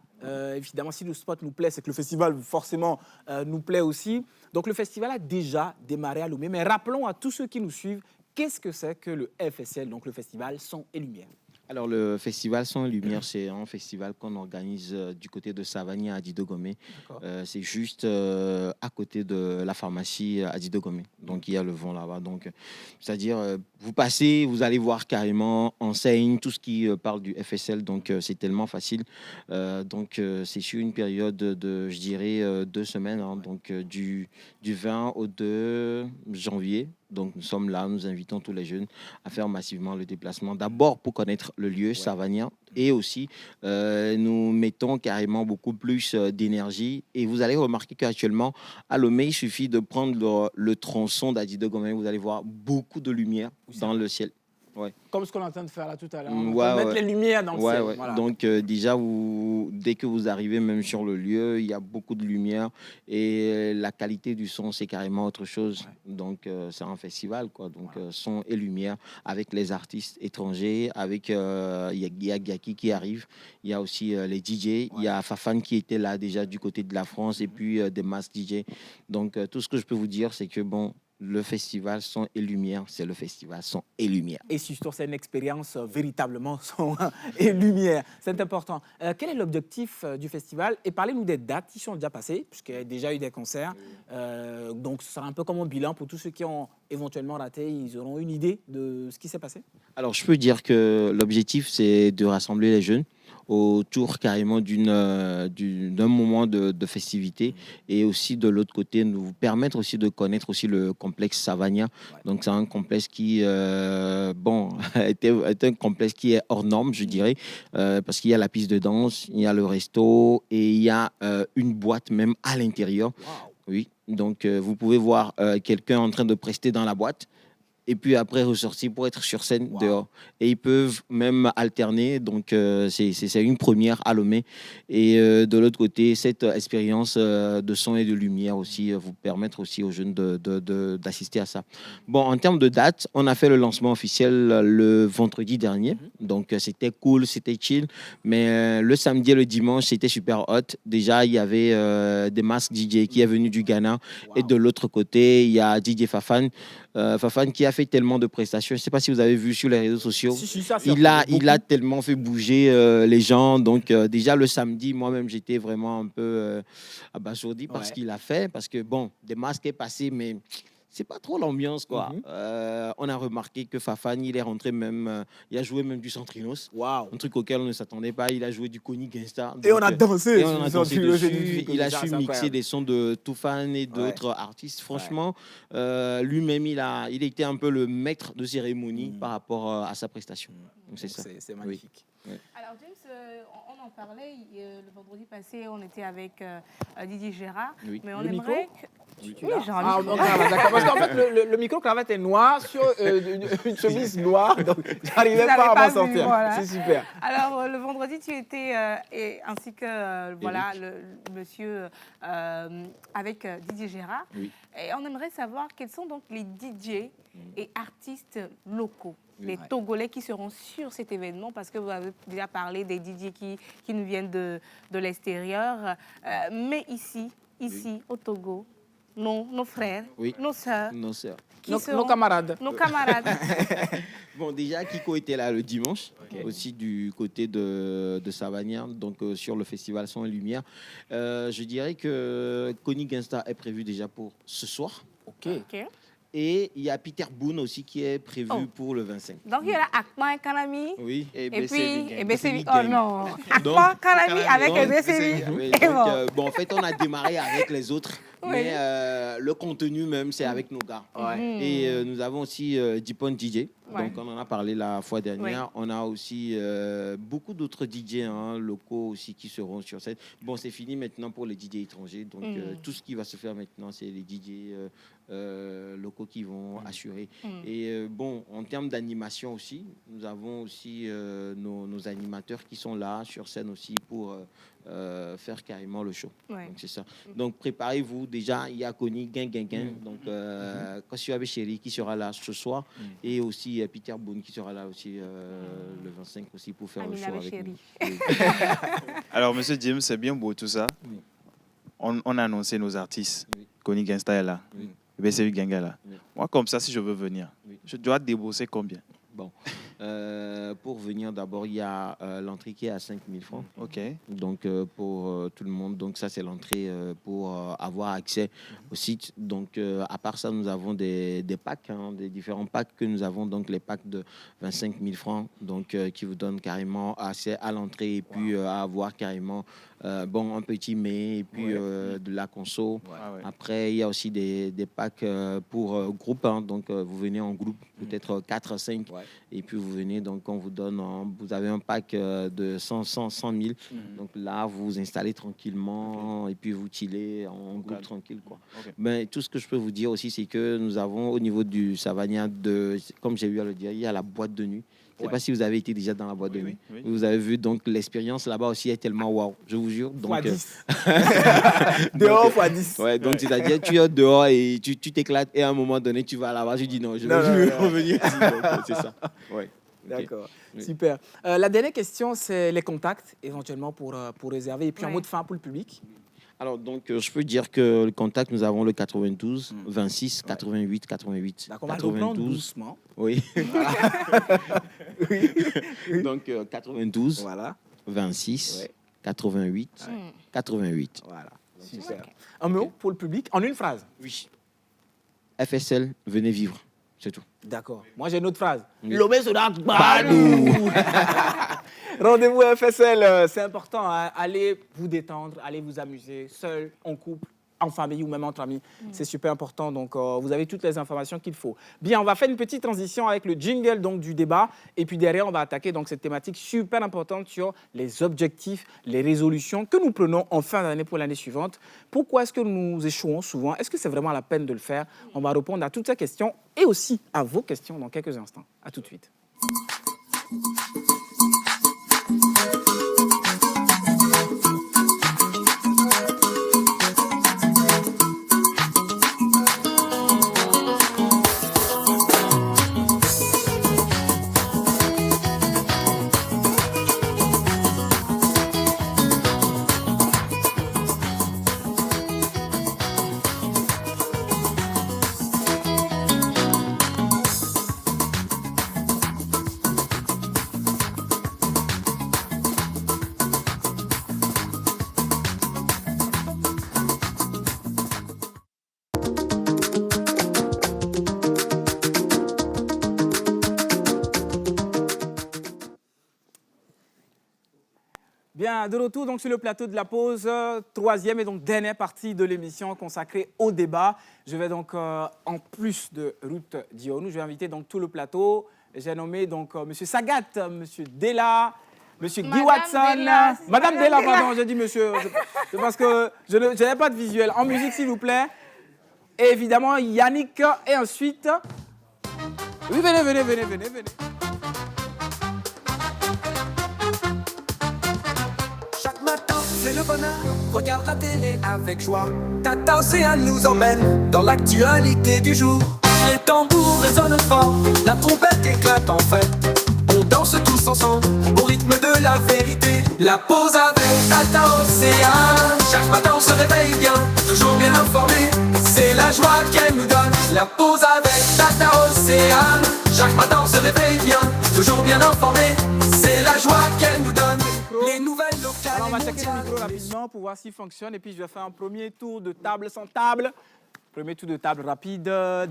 Évidemment, si le spot nous plaît, c'est que le festival, forcément, nous plaît aussi. Donc, le festival a déjà démarré à Lomé. Mais rappelons à tous ceux qui nous suivent, qu'est-ce que c'est que le FSL, donc le festival Son et Lumière? Alors, le festival Son et Lumière, c'est un festival qu'on organise du côté de Savagny à Didogomé. C'est juste à côté de la pharmacie à Didogomé. Donc, il y a le vent là-bas. Donc, c'est-à-dire, vous passez, vous allez voir carrément enseigne, tout ce qui parle du FSL. Donc, c'est tellement facile. C'est sur une période de, je dirais, 2 semaines. Hein, donc, du 20 au 2 janvier. Donc, nous sommes là, nous invitons tous les jeunes à faire massivement le déplacement. D'abord pour connaître le lieu, Savagny, et aussi nous mettons carrément beaucoup plus d'énergie. Et vous allez remarquer qu'actuellement, à Lomé, il suffit de prendre le tronçon d'Adidogomé, vous allez voir beaucoup de lumière dans le ciel. Comme ce qu'on est en train de faire là tout à l'heure. Mm, On va ouais, mettre les lumières dans le ciel. Ouais. Voilà. Donc déjà, dès que vous arrivez même sur le lieu, il y a beaucoup de lumière et la qualité du son, c'est carrément autre chose. Donc c'est un festival, quoi. Donc son et lumière avec les artistes étrangers, avec il y a Gaki qui arrive, il y a aussi les DJ, il y a Fafan qui était là déjà du côté de la France et puis des masses DJ. Donc tout ce que je peux vous dire, c'est que bon, le festival Son et Lumière, c'est le festival Son et Lumière. Et surtout, c'est une expérience véritablement son et lumière. C'est important. Quel est l'objectif du festival? Et parlez-nous des dates qui sont déjà passées, puisqu'il y a déjà eu des concerts. Donc, ce sera un peu comme un bilan pour tous ceux qui ont éventuellement raté. Ils auront une idée de ce qui s'est passé. Alors, je peux dire que l'objectif, c'est de rassembler les jeunes autour carrément d'un moment de festivité et aussi de l'autre côté nous permettre aussi de connaître aussi le complexe Savagny. Donc c'est un complexe qui est un complexe qui est hors norme, je dirais, parce qu'il y a la piste de danse, il y a le resto et il y a une boîte même à l'intérieur. Oui, donc vous pouvez voir quelqu'un en train de prester dans la boîte et puis après ressortir pour être sur scène dehors. Et ils peuvent même alterner, donc c'est une première à Lomé. Et de l'autre côté, cette expérience de son et de lumière aussi vous permettre aussi aux jeunes d'assister à ça. Bon, en termes de date, on a fait le lancement officiel le vendredi dernier, donc c'était cool, c'était chill, mais le samedi et le dimanche, c'était super hot. Déjà, il y avait des masques DJ qui est venu du Ghana, et de l'autre côté, il y a DJ Fafan, Fafan qui a fait tellement de prestations. Je ne sais pas si vous avez vu sur les réseaux sociaux. Il a tellement fait bouger les gens. Donc déjà le samedi, moi-même, j'étais vraiment un peu abasourdi par ce qu'il a fait. Parce que bon, des masques est passé, mais c'est pas trop l'ambiance, quoi. On a remarqué que Fafan, il est rentré même, il a joué même du Centrinos. Un truc auquel on ne s'attendait pas. Il a joué du Kony Gangsta. Et on a dansé. Dessus. Il a su mixer des sons de Toufan et d'autres artistes. Franchement, lui-même, il était un peu le maître de cérémonie par rapport à sa prestation. Donc c'est ça. C'est magnifique. Alors James, on en parlait le vendredi passé, on était avec Didier Gérard, mais on aimerait que... Oui, j'ai un micro. Parce qu'en fait, le micro-cravate est noir sur une chemise noire, donc j'arrivais Vous pas n'avez à pas m'en vu, sortir. voilà. C'est super. Alors, le vendredi, tu étais, ainsi que voilà, le monsieur avec Didier Gérard. Oui. Et on aimerait savoir quels sont donc les DJ et artistes locaux, les Ouais. Togolais qui seront sur cet événement, parce que vous avez déjà parlé des DJ qui nous viennent de l'extérieur. Mais ici, au Togo, nos frères, Oui. nos sœurs, Non, sœur. qui Nos seront camarades. nos camarades. Bon, déjà, Kiko était là le dimanche, aussi du côté de Savagnin, donc sur le festival Son et Lumière. Je dirais que Connie Gangsta est prévu déjà pour ce soir. Ok. Ok. Et il y a Peter Boone aussi qui est prévu Oh. pour le 25. Donc, il y a là Akma et Kanami. Oui. Et BCV puis, Gang. et BCV. Oh Gang. non, Donc, Akma, Kanami avec Donc, BCV. oui, Et donc, bon. bon, en fait, on a démarré avec les autres, Oui. mais le contenu même, c'est avec nos gars. Mhm. Et nous avons aussi Dipon DJ, Ouais. donc on en a parlé la fois dernière. On a aussi beaucoup d'autres DJ locaux aussi qui seront sur scène. Bon, c'est fini maintenant pour les DJ étrangers, donc tout ce qui va se faire maintenant, c'est les DJ locaux qui vont assurer. Et bon, en termes d'animation aussi, nous avons aussi nos animateurs qui sont là sur scène aussi pour faire carrément le show. Ouais. Donc c'est ça. Donc préparez-vous déjà, il y a Connie, Gang. Donc Kossiwabe Chéri qui sera là ce soir et aussi Peter Boone qui sera là aussi le 25 aussi pour faire Amina le show avec Chéri. nous. Oui. Alors, monsieur Jim, c'est bien beau tout ça. Oui. On a annoncé nos artistes. Oui. Connie Gangsta est là. Oui. BCV Gang est là. Oui. Moi, comme ça, si je veux venir, Oui. je dois débourser combien? Bon. Pour venir d'abord, il y a l'entrée qui est à 5 000 francs. Ok. Donc pour tout le monde, donc ça c'est l'entrée pour avoir accès au site. Donc à part ça, nous avons des packs, des différents packs que nous avons, donc les packs de 25 000 francs, donc qui vous donnent carrément accès à l'entrée et puis à avoir carrément bon un petit mets et puis de la conso. Ah ouais. Après, il y a aussi des packs pour groupe, donc vous venez en groupe, peut-être 4 à 5, et puis vous venez, donc on vous donne, vous avez un pack de 100 000, donc là vous vous installez tranquillement et puis vous chillez en groupe Calme. tranquille, quoi. Ok. Mais tout ce que je peux vous dire aussi, c'est que nous avons au niveau du Savagnin, comme j'ai eu à le dire, il y a la boîte de nuit. Je ne sais pas si vous avez été déjà dans la boîte de nuit. oui. Vous avez vu, donc l'expérience là-bas aussi est tellement waouh, je vous jure. Donc, Fois 10. Dehors, fois 10. ouais, donc c'est-à-dire tu es dehors et tu t'éclates et à un moment donné tu vas là-bas, tu dis non, je Non, veux non, non. revenir ici. Donc, c'est ça. Ouais. Ok. D'accord, Oui. super. La dernière question, c'est les contacts, éventuellement pour réserver. Et puis un Oui. mot de fin pour le public. Alors donc je peux dire que le contact, nous avons le 92 26 88 88. D'accord, on va reprendre 92. doucement. Oui. Donc 92 Voilà, 26 Ouais. 88 88. voilà. Super. Un mot pour le public, en une phrase. Oui. FSL, venez vivre, c'est tout. D'accord. Moi, j'ai une autre phrase. Oui. Lomé sera Badou. Rendez-vous à FSL, c'est important. Allez vous détendre, allez vous amuser, seul, en couple, en famille ou même entre amis. C'est super important. Donc, vous avez toutes les informations qu'il faut. Bien, on va faire une petite transition avec le jingle donc, du débat. Et puis derrière, on va attaquer donc, cette thématique super importante sur les objectifs, les résolutions que nous prenons en fin d'année pour l'année suivante. Pourquoi est-ce que nous échouons souvent? Est-ce que c'est vraiment la peine de le faire? On va répondre à toutes ces questions et aussi à vos questions dans quelques instants. À tout de suite. Bien, de retour donc sur le plateau de la pause, troisième et donc dernière partie de l'émission consacrée au débat. Je vais donc, en plus de Ruth Dionou, je vais inviter donc tout le plateau. J'ai nommé donc Monsieur Sagat, Monsieur Della, Monsieur Guy Madame Watson, Della, c'est Madame Madame Della, Della. pardon, j'ai dit Monsieur, c'est parce que je n'avais pas de visuel. En musique, s'il vous plaît. Et évidemment, Yannick. Et ensuite... Oui, venez. Chaque matin, c'est le bonheur. Regarde la télé avec joie. Tata Océan nous emmène dans l'actualité du jour. Les tambours résonnent fort, la trompette éclate en fête. On danse tous ensemble au rythme de la vérité. La pause avec Tata Océan. Chaque matin on se réveille bien, toujours bien informé. C'est la joie qu'elle nous donne. La pause avec Tata Océan. Chaque matin on se réveille bien, toujours bien informé. C'est la joie qu'elle nous donne. Les nouvelles locales. Alors, on va et checker le mondiales. micro rapidement pour voir s'il fonctionne. Et puis, je vais faire un premier tour de table sans table. Premier tour de table rapide.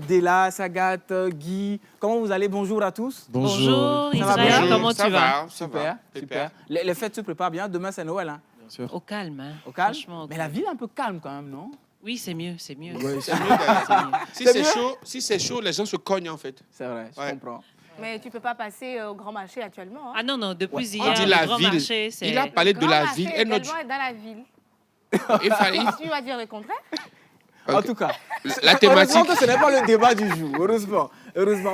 Della, Sagat, Guy. Comment vous allez? Bonjour à tous. Bonjour Ça va bien? Israël, comment ça tu vas? va, Super. Les fêtes se préparent bien. Demain, c'est Noël. Hein. Au calme, hein. Au calme. Franchement, au Mais la calme. ville est un peu calme quand même, non? Oui, c'est mieux, c'est mieux. C'est mieux d'ailleurs. C'est mieux. Si c'est chaud, les gens se cognent en fait. C'est vrai, je Ouais. comprends. Mais tu peux pas passer au grand marché actuellement. Hein. Ah non, depuis Ouais. hier, On dit la le grand ville. marché, c'est... Il a parlé Le de grand la marché ville et notre. également est dans la ville. Il fallait. Tu vas dire le contraire? En Ok. tout cas, La thématique. heureusement que ce n'est pas le débat du jour. Heureusement.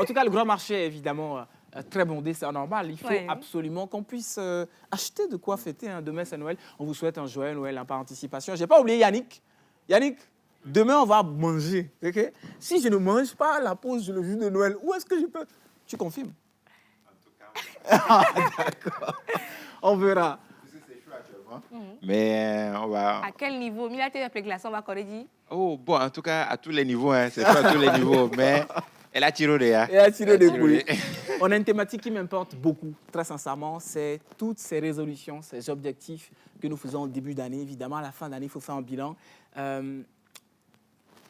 En tout cas, le grand marché est évidemment très bondé, c'est normal. Il faut Ouais. absolument qu'on puisse acheter de quoi fêter. Hein. Demain, c'est Noël. On vous souhaite un joyeux Noël par anticipation. Je n'ai pas oublié Yannick. Yannick, demain, on va manger. Okay? Si je ne mange pas la pause le jour de Noël, où est-ce que je peux? Tu confirmes? D'accord. On verra. Mais on va. À quel niveau? Milate avec glaçons, on va corriger. Oh, bon, en tout cas, à tous les niveaux, hein, c'est pas à tous les niveaux, mais elle a tiré des. Hein. Et à tirer des Elle a tiré couilles. On a une thématique qui m'importe beaucoup, très sincèrement, c'est toutes ces résolutions, ces objectifs que nous faisons au début d'année. Évidemment, à la fin d'année, il faut faire un bilan.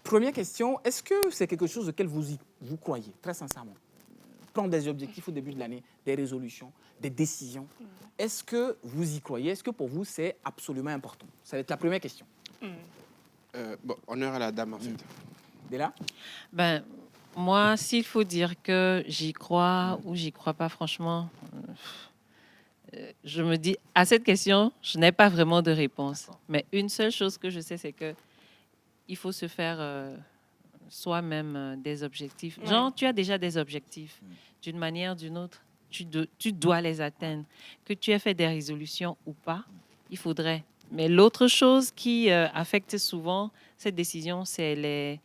Première question, est-ce que c'est quelque chose auquel vous croyez, très sincèrement? Prendre des objectifs au début de l'année, des résolutions, des décisions. Est-ce que vous y croyez? Est-ce que pour vous, c'est absolument important? Ça va être la première question. Bon, honneur à la dame en fait. Della? Ben, moi, s'il faut dire que j'y crois ou j'y crois pas, franchement, je me dis, à cette question, je n'ai pas vraiment de réponse. Mais une seule chose que je sais, c'est que il faut se faire soi-même des objectifs. Ouais. Genre, tu as déjà des objectifs. D'une manière, d'une autre, tu dois les atteindre. Que tu aies fait des résolutions ou pas, il faudrait. Mais l'autre chose qui affecte souvent cette décision, c'est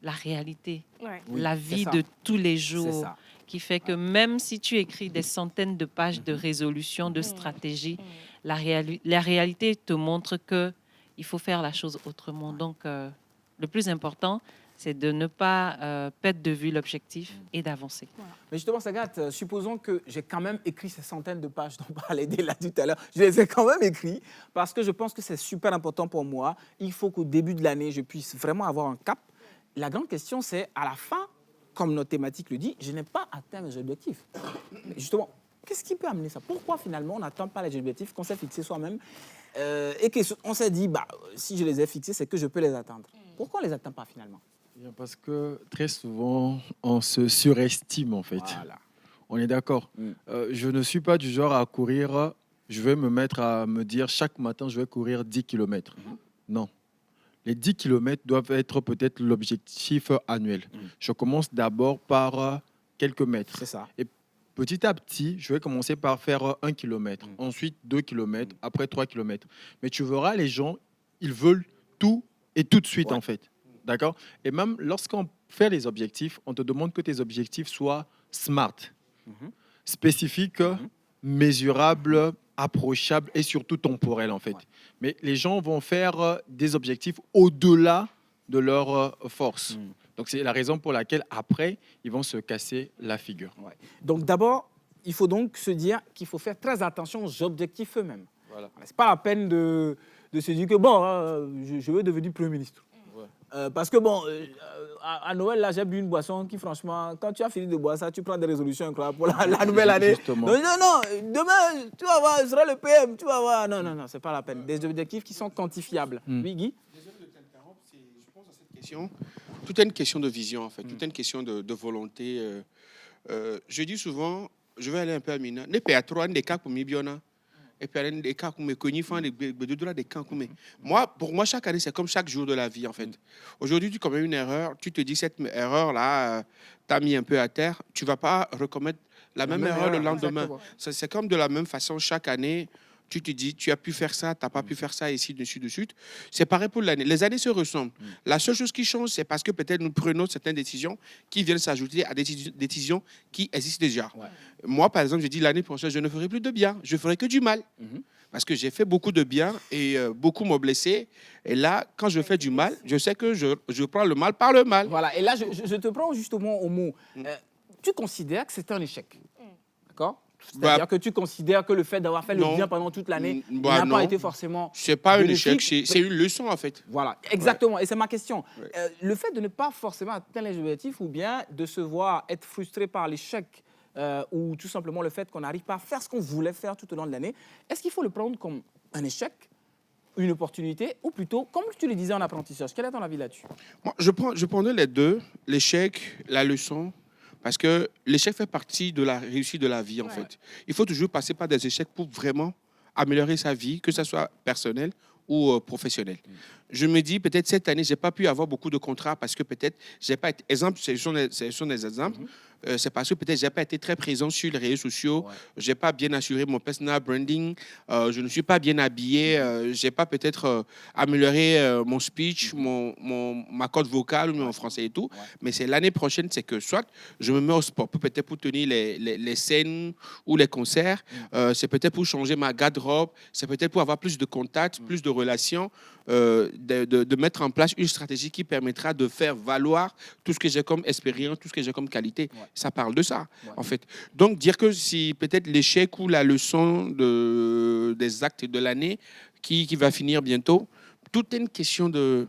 la réalité, Ouais. Oui, la c'est vie ça. de tous les C'est jours, ça. qui fait que même si tu écris des centaines de pages de résolutions, de stratégies, la réalité te montre que il faut faire la chose autrement. Donc, le plus important, c'est de ne pas perdre de vue l'objectif et d'avancer. Mais justement, Sagat, supposons que j'ai quand même écrit ces centaines de pages dont parlait Della tout à l'heure. Je les ai quand même écrits parce que je pense que c'est super important pour moi. Il faut qu'au début de l'année, je puisse vraiment avoir un cap. La grande question, c'est à la fin, comme notre thématique le dit, je n'ai pas atteint mes objectifs. Mais justement, qu'est-ce qui peut amener ça? Pourquoi finalement on n'atteint pas les objectifs qu'on s'est fixés soi-même et qu'on s'est dit, bah, si je les ai fixés, c'est que je peux les atteindre? Pourquoi on ne les atteint pas finalement? Bien, parce que très souvent, on se surestime en fait. Voilà. On est d'accord. Je ne suis pas du genre à courir, je vais me mettre à me dire chaque matin, je vais courir 10 km. Non. Les 10 km doivent être peut-être l'objectif annuel. Je commence d'abord par quelques mètres. C'est ça. Et petit à petit, je vais commencer par faire 1 km, ensuite 2 km, après 3 km. Mais tu verras, les gens, ils veulent tout et tout de suite en fait. D'accord? Et même lorsqu'on fait les objectifs, on te demande que tes objectifs soient smart, spécifiques, mesurables, approchables et surtout temporels en fait. Mais les gens vont faire des objectifs au-delà de leur force. Donc c'est la raison pour laquelle après, ils vont se casser la figure. Ouais. Donc d'abord, il faut donc se dire qu'il faut faire très attention aux objectifs eux-mêmes. Voilà. C'est pas la peine de se dire que bon, je veux devenir Premier ministre. Parce que bon, à Noël, là, j'ai bu une boisson qui, franchement, quand tu as fini de boire ça, tu prends des résolutions incroyables pour la nouvelle année. Justement. Non, demain, tu vas voir, je serai le PM, tu vas voir. Non, c'est pas la peine. Des objectifs qui sont quantifiables. Oui, Guy? Désolé de t'interrompre, je pense à cette question. Tout est une question de vision en fait, tout est une question de volonté. Je dis souvent, je vais aller un peu à Mina. Ne paye à 3, ne cas pour Mibiona. et puis aller des cas comme mes connus, enfin, des dollars des cas comme moi, pour moi, chaque année, c'est comme chaque jour de la vie, en fait. Aujourd'hui, tu commets une erreur, tu te dis, cette erreur-là, t'as mis un peu à terre, tu vas pas recommettre la même erreur le lendemain. C'est comme de la même façon, chaque année, tu te dis, tu as pu faire ça, tu n'as pas pu faire ça, ici, dessus, de suite. C'est pareil pour l'année. Les années se ressemblent. La seule chose qui change, c'est parce que peut-être nous prenons certaines décisions qui viennent s'ajouter à des décisions qui existent déjà. Moi, par exemple, je dis l'année prochaine, je ne ferai plus de bien, je ferai que du mal. Parce que j'ai fait beaucoup de bien et beaucoup m'ont blessé. Et là, quand je fais du mal, je sais que je prends le mal par le mal. Voilà, et là, je te prends justement au mot. Tu considères que c'est un échec, d'accord? C'est-à-dire que tu considères que le fait d'avoir fait le bien pendant toute l'année n'a pas été forcément c'est pas un échec, c'est une leçon en fait. Voilà, exactement. Et c'est ma question. Le fait de ne pas forcément atteindre les objectifs ou bien de se voir être frustré par l'échec ou tout simplement le fait qu'on n'arrive pas à faire ce qu'on voulait faire tout au long de l'année, est-ce qu'il faut le prendre comme un échec, une opportunité ou plutôt, comme tu le disais, en apprentissage? Quel est ton avis là-dessus? Moi, je prendrais les deux, l'échec, la leçon. Parce que l'échec fait partie de la réussite de la vie, en fait. Il faut toujours passer par des échecs pour vraiment améliorer sa vie, que ce soit personnel ou professionnel. Je me dis, peut-être cette année, je n'ai pas pu avoir beaucoup de contrats parce que peut-être, j'ai pas été... Exemple, ce sont des exemples. C'est parce que peut-être je n'ai pas été très présent sur les réseaux sociaux, je n'ai pas bien assuré mon personal branding, je ne suis pas bien habillé, je n'ai pas peut-être amélioré mon speech, ma corde vocale ou mon français et tout. Mais c'est l'année prochaine, c'est que soit je me mets au sport, peut-être pour tenir les scènes ou les concerts, c'est peut-être pour changer ma garde-robe, c'est peut-être pour avoir plus de contacts, plus de relations, de mettre en place une stratégie qui permettra de faire valoir tout ce que j'ai comme expérience, tout ce que j'ai comme qualité. Ça parle de ça, en fait. Donc, dire que si peut-être l'échec ou la leçon des actes de l'année qui va finir bientôt, tout est une question de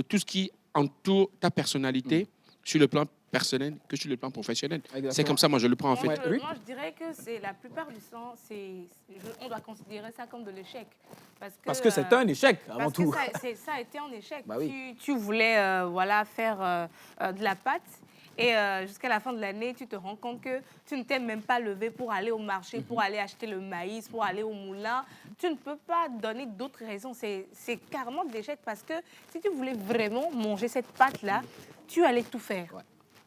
tout ce qui entoure ta personnalité sur le plan personnel que sur le plan professionnel. C'est comme ça, moi, je le prends, en fait. Moi, je dirais que c'est la plupart du temps, on doit considérer ça comme de l'échec. Parce que c'est un échec, avant tout. Ça a été un échec. Bah oui. Tu voulais voilà, faire de la pâte. Et jusqu'à la fin de l'année, tu te rends compte que tu ne t'es même pas levé pour aller au marché, pour aller acheter le maïs, pour aller au moulin. Tu ne peux pas donner d'autres raisons. C'est carrément de l'échec parce que si tu voulais vraiment manger cette pâte-là, tu allais tout faire.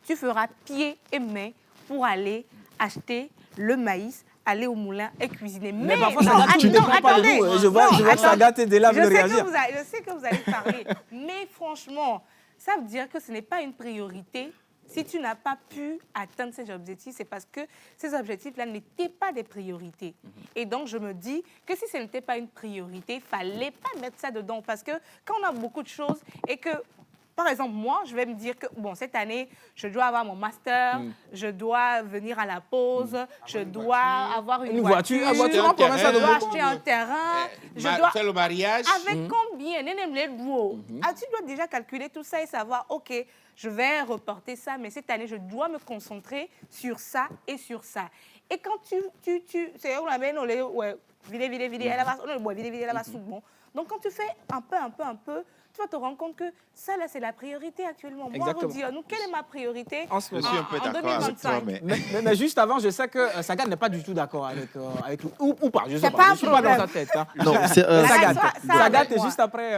Tu feras pieds et mains pour aller acheter le maïs, aller au moulin et cuisiner. Mais parfois, tu ne prends pas le goût. Je vois que Sagat est là pour réagir. Je sais que vous allez parler. Mais franchement, ça veut dire que ce n'est pas une priorité. Si tu n'as pas pu atteindre ces objectifs, c'est parce que ces objectifs-là n'étaient pas des priorités. Et donc, je me dis que si ce n'était pas une priorité, il ne fallait pas mettre ça dedans. Parce que quand on a beaucoup de choses et que, par exemple, moi, je vais me dire que, bon, cette année, je dois avoir mon master, je dois venir à la pause, je dois avoir une voiture, je dois acheter un terrain, je dois faire le mariage. Avec combien? Tu dois déjà calculer tout ça et savoir, OK, je vais reporter ça, mais cette année, je dois me concentrer sur ça et sur ça. Et quand c'est où la main, donc quand tu fais un peu, tu vas te rendre compte que ça, là, c'est la priorité actuellement. Moi, redis-nous, quelle est ma priorité en 2025? Mais juste avant, je sais que Sagat n'est pas du tout d'accord avec ou pas, je sais pas. Pas je ne suis pas dans sa tête. Hein. Non, Sagat est juste après...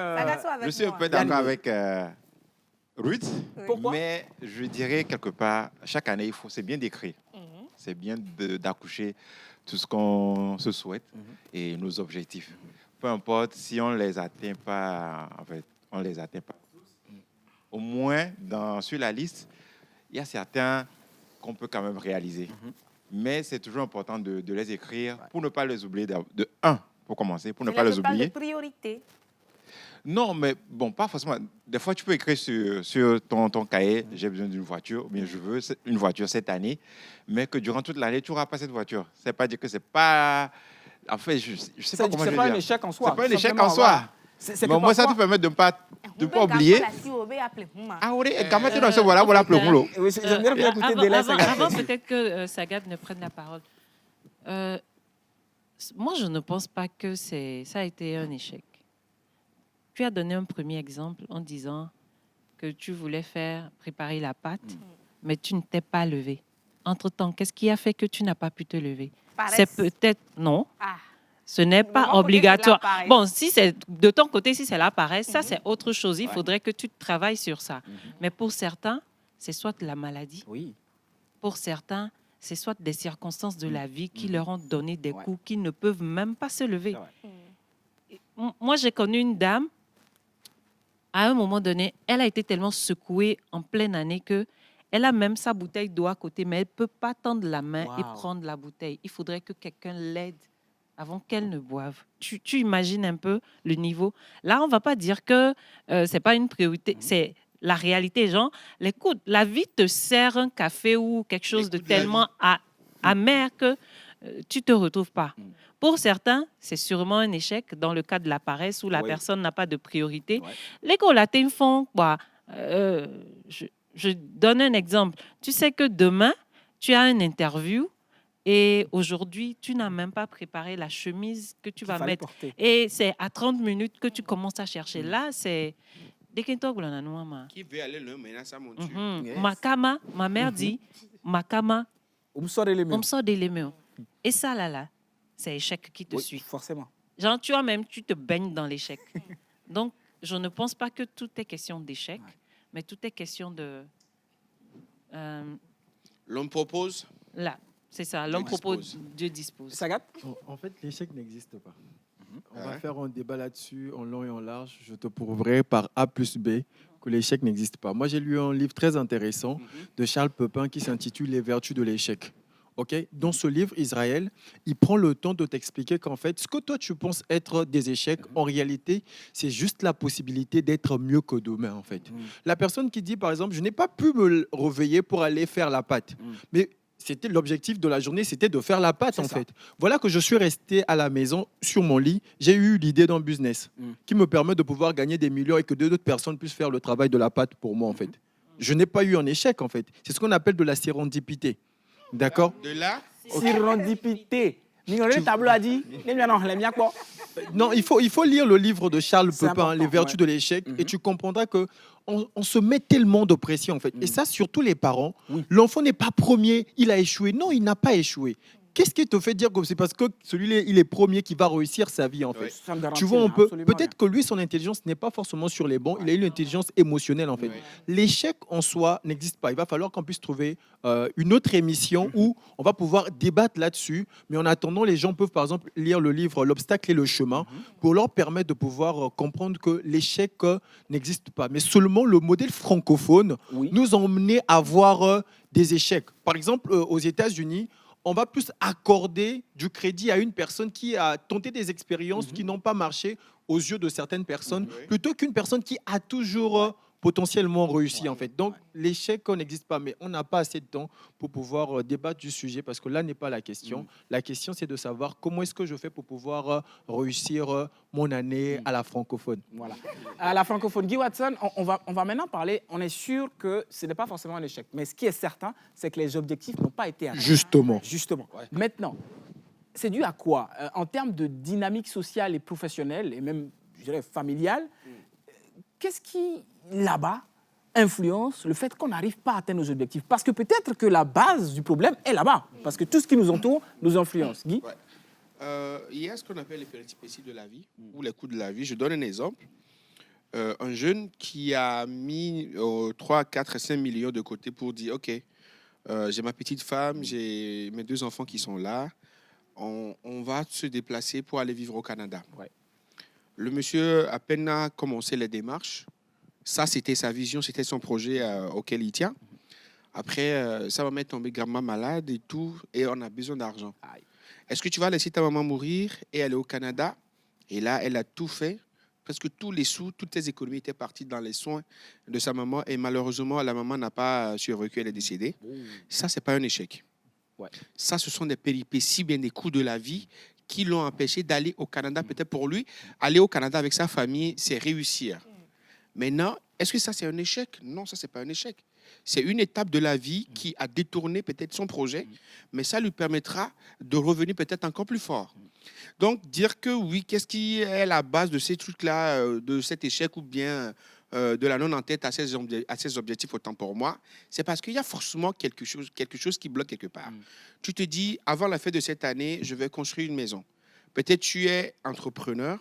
je suis un peu d'accord avec Ruth, Pourquoi? mais je dirais quelque part, chaque année, c'est bien d'écrire. C'est bien d'accoucher tout ce qu'on se souhaite et nos objectifs. Peu importe si on ne les atteint pas, en fait, on les atteint pas tous. Au moins, sur la liste, il y a certains qu'on peut quand même réaliser. Mais c'est toujours important de les écrire pour ne pas les oublier. Pour commencer, pour ne pas les oublier. De priorité. Non, mais bon, pas forcément. Des fois, tu peux écrire sur ton cahier, j'ai besoin d'une voiture, ou bien je veux une voiture cette année, mais que durant toute l'année, tu n'auras pas cette voiture. C'est pas dire que c'est pas... En fait, je sais pas comment je vais dire. C'est pas un échec en soi. C'est pas un échec en soi. Mais au moins, ça te permet de ne pas oublier. Ah oui, quand même, tu dois se voilà pour le boulot. J'aimerais bien écouter Délai Sagat. Avant peut-être que Sagat ne prenne la parole. Moi, je ne pense pas que ça a été un échec. Tu as donné un premier exemple en disant que tu voulais préparer la pâte, mais tu ne t'es pas levé. Entre-temps, qu'est-ce qui a fait que tu n'as pas pu te lever? C'est peut-être... Non. Ce n'est De pas mon côté, c'est obligatoire. la paresse. Bon, si c'est de ton côté, si c'est la paresse, ça c'est autre chose. Il faudrait que tu travailles sur ça. Mais pour certains, c'est soit la maladie. Oui. Pour certains, c'est soit des circonstances de la vie qui leur ont donné des coups qu'ils ne peuvent même pas se lever. Moi, j'ai connu une dame, à un moment donné, elle a été tellement secouée en pleine année que elle a même sa bouteille d'eau à côté, mais elle ne peut pas tendre la main et prendre la bouteille. Il faudrait que quelqu'un l'aide avant qu'elle ne boive. Tu imagines un peu le niveau. Là, on ne va pas dire que ce n'est pas une priorité, c'est la réalité. Genre, la vie te sert un café ou quelque chose de tellement amer que tu ne te retrouves pas. Pour certains, c'est sûrement un échec dans le cas de la paresse où la personne n'a pas de priorité. Les colatines font quoi? Je donne un exemple. Tu sais que demain, tu as une interview et aujourd'hui, tu n'as même pas préparé la chemise que tu vas mettre. Porter. Et c'est à 30 minutes que tu commences à chercher. Là, c'est... Qui veut aller le menace à mon Dieu. Makama, ma mère dit, Makama, l'élément. et ça, là, c'est l'échec qui te suit. Forcément. Genre, toi-même, tu te baignes dans l'échec. Donc, je ne pense pas que tout est question d'échec, mais tout est question de... L'homme propose. Là, c'est ça. L'homme propose, Dieu dispose. Sagat? En fait, l'échec n'existe pas. On va faire un débat là-dessus en long et en large. Je te prouverai par A plus B que l'échec n'existe pas. Moi, j'ai lu un livre très intéressant de Charles Pepin qui s'intitule Les vertus de l'échec. Okay? Dans ce livre, Israël, il prend le temps de t'expliquer qu'en fait, ce que toi, tu penses être des échecs, en réalité, c'est juste la possibilité d'être mieux que demain, en fait. La personne qui dit, par exemple, je n'ai pas pu me réveiller pour aller faire la pâte, mais c'était l'objectif de la journée, c'était de faire la pâte, en fait. Voilà que je suis resté à la maison, sur mon lit, j'ai eu l'idée d'un business qui me permet de pouvoir gagner des millions et que d'autres personnes puissent faire le travail de la pâte pour moi, en fait. Je n'ai pas eu un échec, en fait. C'est ce qu'on appelle de la sérendipité. D'accord? De là, Sérendipité. Le tableau a dit. Non, il faut lire le livre de Charles C'est Pepin, important, Les vertus de l'échec, et tu comprendras que on se met tellement de pression, en fait. Et ça, surtout les parents. L'enfant n'est pas premier, il a échoué. Non, il n'a pas échoué. Qu'est-ce qui te fait dire que c'est parce que celui-là, il est premier qui va réussir sa vie, en fait? Ça me garantit Tu vois, absolument peut-être que lui, son intelligence n'est pas forcément sur les bons. Il a une intelligence émotionnelle, en fait. L'échec en soi n'existe pas. Il va falloir qu'on puisse trouver une autre émission où on va pouvoir débattre là-dessus. Mais en attendant, les gens peuvent, par exemple, lire le livre L'obstacle et le chemin pour leur permettre de pouvoir comprendre que l'échec n'existe pas. Mais seulement le modèle francophone nous a emmené à voir des échecs. Par exemple, aux États-Unis, on va plus accorder du crédit à une personne qui a tenté des expériences qui n'ont pas marché aux yeux de certaines personnes, plutôt qu'une personne qui a toujours potentiellement réussi, en fait. Donc, l'échec n'existe pas, mais on n'a pas assez de temps pour pouvoir débattre du sujet, parce que là n'est pas la question. La question, c'est de savoir comment est-ce que je fais pour pouvoir réussir mon année à la francophone. Voilà. À la francophone, Guy Watson, on va maintenant parler. On est sûr que ce n'est pas forcément un échec, mais ce qui est certain, c'est que les objectifs n'ont pas été atteints. Justement. Maintenant, c'est dû à quoi? En termes de dynamique sociale et professionnelle, et même, je dirais, familiale, qu'est-ce qui, là-bas, influence le fait qu'on n'arrive pas à atteindre nos objectifs? Parce que peut-être que la base du problème est là-bas, parce que tout ce qui nous entoure nous influence. Guy? il y a ce qu'on appelle les péripéties de la vie, ou les coups de la vie. Je donne un exemple. Un jeune qui a mis 3, 4, 5 millions de côté pour dire, OK, j'ai ma petite femme, j'ai mes 2 enfants qui sont là, on va se déplacer pour aller vivre au Canada. Le monsieur, à peine a commencé les démarches, ça c'était sa vision, c'était son projet auquel il tient. Après, sa maman est tombée gravement malade et tout, et on a besoin d'argent. Est-ce que tu vas laisser ta maman mourir et aller au Canada? Et là, elle a tout fait. Presque tous les sous, toutes les économies étaient parties dans les soins de sa maman. Et malheureusement, la maman n'a pas survécu, elle est décédée. Ça, ce n'est pas un échec. Ça, ce sont des péripéties, bien des coups de la vie qui l'ont empêché d'aller au Canada. Peut-être pour lui, aller au Canada avec sa famille, c'est réussir. Maintenant, est-ce que ça, c'est un échec? Non, ça, ce n'est pas un échec. C'est une étape de la vie qui a détourné peut-être son projet, mais ça lui permettra de revenir peut-être encore plus fort. Donc, dire que oui, qu'est-ce qui est la base de ces trucs-là, de cet échec ou bien de la non-en-tête à ces objectifs, autant pour moi, c'est parce qu'il y a forcément quelque chose qui bloque quelque part. Tu te dis, avant la fin de cette année, je vais construire une maison. Peut-être tu es entrepreneur,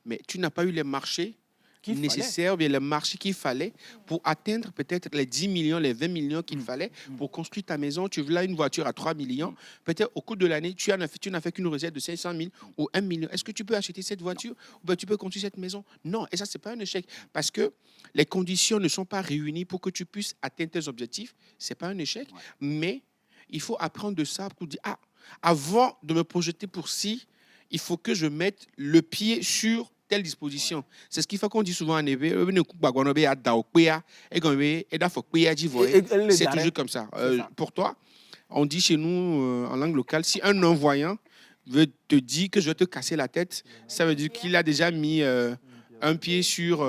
mais tu n'as pas eu les marchés Qu'il nécessaires, ou bien les marchés qu'il fallait pour atteindre peut-être les 10 millions, les 20 millions qu'il fallait pour construire ta maison. Tu voulais une voiture à 3 millions. Peut-être au cours de l'année, tu n'as fait qu'une recette de 500 000 ou 1 million. Est-ce que tu peux acheter cette voiture ou bien tu peux construire cette maison? Non, et ça, ce n'est pas un échec parce que les conditions ne sont pas réunies pour que tu puisses atteindre tes objectifs. Ce n'est pas un échec, mais il faut apprendre de ça pour dire, avant de me projeter pour ci, il faut que je mette le pied sur telle disposition. C'est ce qu'il faut qu'on dit souvent en hébreu. C'est toujours comme ça. Pour toi, on dit chez nous, en langue locale, si un non-voyant veut te dire que je vais te casser la tête, ça veut dire qu'il a déjà mis un pied sur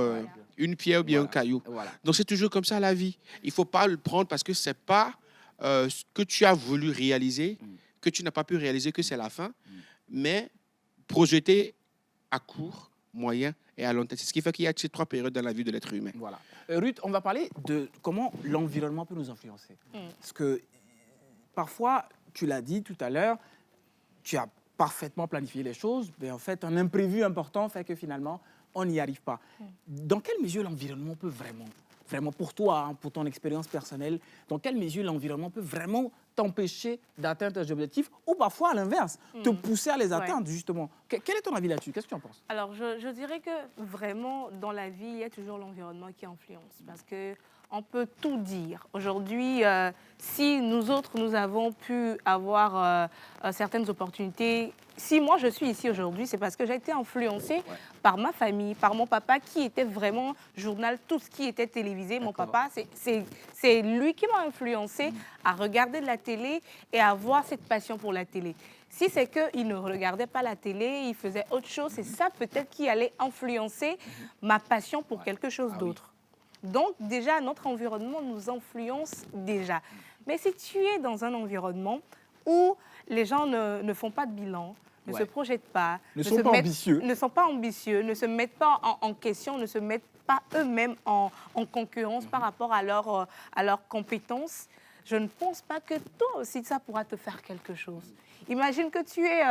une pierre ou bien un caillou. Donc c'est toujours comme ça la vie. Il ne faut pas le prendre parce que ce n'est pas ce que tu as voulu réaliser, que tu n'as pas pu réaliser, que c'est la fin, mais projeter à court, moyen et à long terme. C'est ce qui fait qu'il y a ces 3 périodes dans la vie de l'être humain. Voilà. Ruth, on va parler de comment l'environnement peut nous influencer. Parce que parfois, tu l'as dit tout à l'heure, tu as parfaitement planifié les choses, mais en fait, un imprévu important fait que finalement, on n'y arrive pas. Dans quelle mesure l'environnement peut vraiment pour toi, pour ton expérience personnelle, dans quelle mesure l'environnement peut vraiment t'empêcher d'atteindre tes objectifs ou parfois à l'inverse, te pousser à les atteindre justement. Quel est ton avis là-dessus? Qu'est-ce que tu en penses? Alors, je dirais que vraiment, dans la vie, il y a toujours l'environnement qui influence parce que on peut tout dire. Aujourd'hui, si nous autres, nous avons pu avoir certaines opportunités, si moi je suis ici aujourd'hui, c'est parce que j'ai été influencée par ma famille, par mon papa qui était vraiment journal, tout ce qui était télévisé. Mon papa, c'est lui qui m'a influencée à regarder de la télé et à avoir cette passion pour la télé. Si c'est qu'il ne regardait pas la télé, il faisait autre chose, c'est ça peut-être qui allait influencer ma passion pour quelque chose d'autre. Donc déjà, notre environnement nous influence déjà. Mais si tu es dans un environnement où les gens ne font pas de bilan, ne se projettent pas, ne sont pas ambitieux, ne se mettent pas en question, ne se mettent pas eux-mêmes en concurrence par rapport à leurs compétences, je ne pense pas que toi aussi, ça pourra te faire quelque chose. Imagine que tu es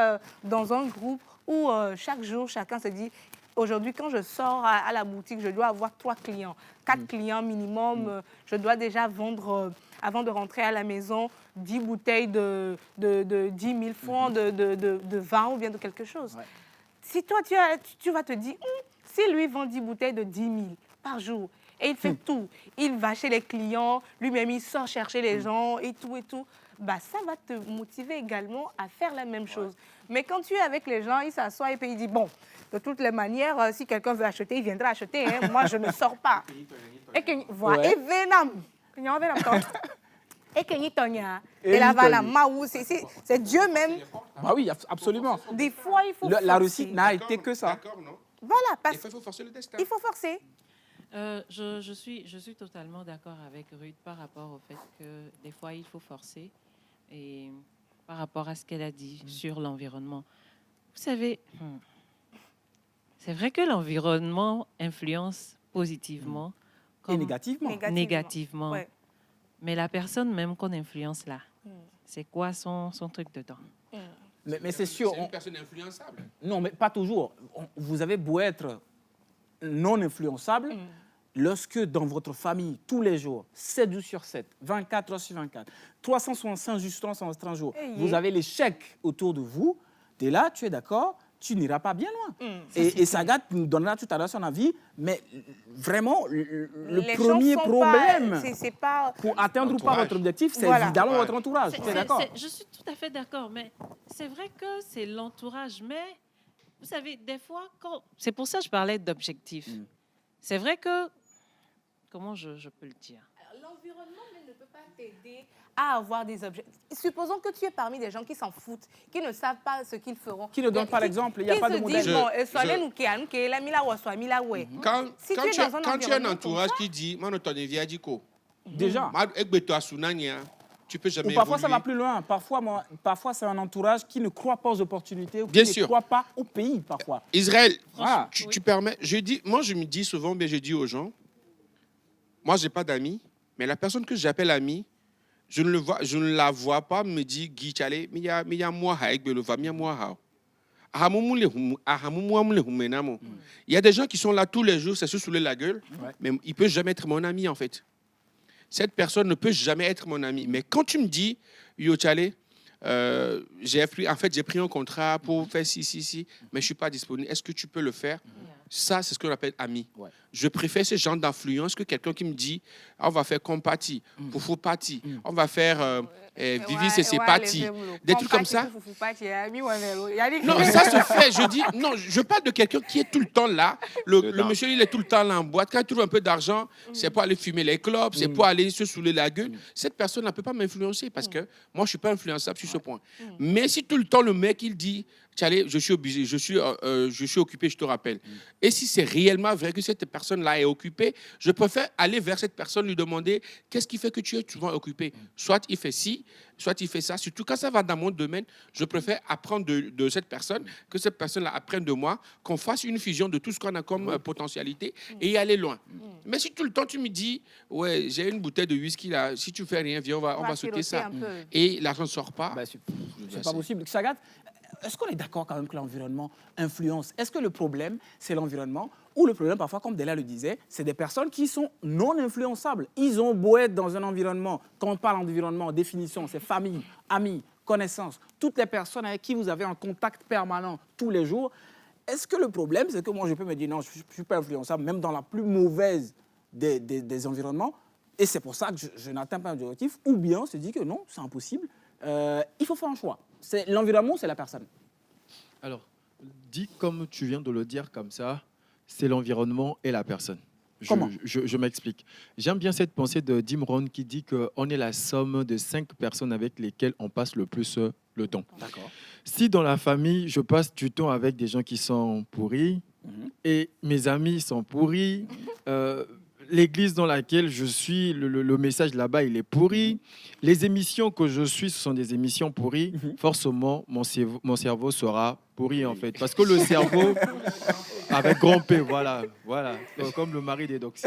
dans un groupe où chaque jour, chacun se dit... Aujourd'hui, quand je sors à la boutique, je dois avoir 3 clients, 4 clients minimum. Je dois déjà vendre, avant de rentrer à la maison, 10 bouteilles de 10 000 francs, de vin ou bien de quelque chose. Si toi, tu vas te dire, si lui vend 10 bouteilles de 10 000 par jour, et il fait tout, il va chez les clients, lui-même il sort chercher les gens et tout, bah, ça va te motiver également à faire la même chose. Mais quand tu es avec les gens, il s'assoit et puis il dit, bon, de toutes les manières, si quelqu'un veut acheter, il viendra acheter. Hein. Moi, je ne sors pas. Et que voilà, et Venam, et que Nitonia, et la Vanam, Maou, c'est Dieu même. Ah oui, absolument. Des fois, il faut forcer. La réussite n'a été que ça. Voilà, parce qu'il faut forcer le destin. Il faut forcer. Je suis totalement d'accord avec Ruth par rapport au fait que des fois, il faut forcer. Et par rapport à ce qu'elle a dit sur l'environnement. Vous savez, c'est vrai que l'environnement influence positivement et négativement. Négativement. Ouais. Mais la personne même qu'on influence là, c'est quoi son truc dedans? Mais c'est sûr. C'est une personne influençable. Non, mais pas toujours. Vous avez beau être non influençable, lorsque dans votre famille, tous les jours, 7 jours sur 7, 24 heures sur 24, 365 jours, vous avez l'échec autour de vous, dès là, tu es d'accord, tu n'iras pas bien loin. Et Sagat nous donnera tout à l'heure son avis, mais vraiment, le premier problème pour atteindre ou pas votre objectif, c'est évidemment votre entourage. Tu es d'accord? Je suis tout à fait d'accord, mais c'est vrai que c'est l'entourage, mais vous savez, des fois, c'est pour ça que je parlais d'objectifs. C'est vrai que... Comment je peux le dire? L'environnement ne peut pas t'aider à avoir des objectifs. Supposons que tu es parmi des gens qui s'en foutent, qui ne savent pas ce qu'ils feront. Qui ne donnent pas l'exemple, il n'y a pas de modèle. Quand tu as un entourage qui dit, déjà. Tu peux jamais ou parfois, évoluer. Ça va plus loin. Parfois, c'est un entourage qui ne croit pas aux opportunités ou qui ne croit pas au pays, parfois. Israël, tu permets... Moi, je me dis souvent, mais je dis aux gens, moi, je n'ai pas d'amis, mais la personne que j'appelle amie, je ne la vois pas me dire, Guy, allez, mais il y a moi, Il y a des gens qui sont là tous les jours, c'est se saouler la gueule, mais il ne peut jamais être mon ami, en fait. Cette personne ne peut jamais être mon ami. Mais quand tu me dis, Yo Tchale, j'ai pris un contrat pour faire ci, mais je ne suis pas disponible. Est-ce que tu peux le faire? Ça, c'est ce qu'on appelle ami. Je préfère ce genre d'influence que quelqu'un qui me dit, on va faire compati, foufou party, on va faire Vivi, c'est parti. Des trucs comme ça. Non, mais ça se fait. Je dis, non, je parle de quelqu'un qui est tout le temps là. Le monsieur, il est tout le temps là en boîte. Quand il trouve un peu d'argent, c'est pour aller fumer les clopes, c'est pour aller se saouler la gueule. Cette personne ne peut pas m'influencer parce que moi, je ne suis pas influençable sur ce point. Mais si tout le temps, le mec, il dit, Tchale, je suis obligé, je suis occupé, je te rappelle. Et si c'est réellement vrai que cette personne-là est occupée, je préfère aller vers cette personne, lui demander qu'est-ce qui fait que tu es souvent occupé. Soit il fait ci, soit il fait ça. Surtout quand ça va dans mon domaine, je préfère apprendre de cette personne, que cette personne-là apprenne de moi, qu'on fasse une fusion de tout ce qu'on a comme potentialité et y aller loin. Mais si tout le temps tu me dis, ouais, j'ai une bouteille de whisky là, si tu fais rien, viens, on va sauter ça. Et l'argent ne sort pas. C'est pas possible. Sagat, est-ce qu'on est d'accord quand même que l'environnement influence? Est-ce que le problème, c'est l'environnement ou le problème, parfois, comme Della le disait, c'est des personnes qui sont non influençables? Ils ont beau être dans un environnement, quand on parle d'environnement, définition, c'est famille, amis, connaissances, toutes les personnes avec qui vous avez un contact permanent tous les jours. Est-ce que le problème, c'est que moi, je peux me dire non, je ne suis pas influençable, même dans la plus mauvaise des environnements, et c'est pour ça que je n'atteins pas un objectif, ou bien on se dit que non, c'est impossible, il faut faire un choix. L'environnement, c'est la personne. Alors, dit comme tu viens de le dire comme ça, c'est l'environnement et la personne. Comment? Je m'explique. J'aime bien cette pensée de Jim Rohn qui dit qu'on est la somme de 5 personnes avec lesquelles on passe le plus le temps. D'accord. Si dans la famille, je passe du temps avec des gens qui sont pourris et mes amis sont pourris, l'église dans laquelle je suis, le message là-bas, il est pourri. Les émissions que je suis, ce sont des émissions pourries. Forcément, mon cerveau sera pourri, en fait. Parce que le cerveau, avec grand P, voilà, comme le mari des Doxy.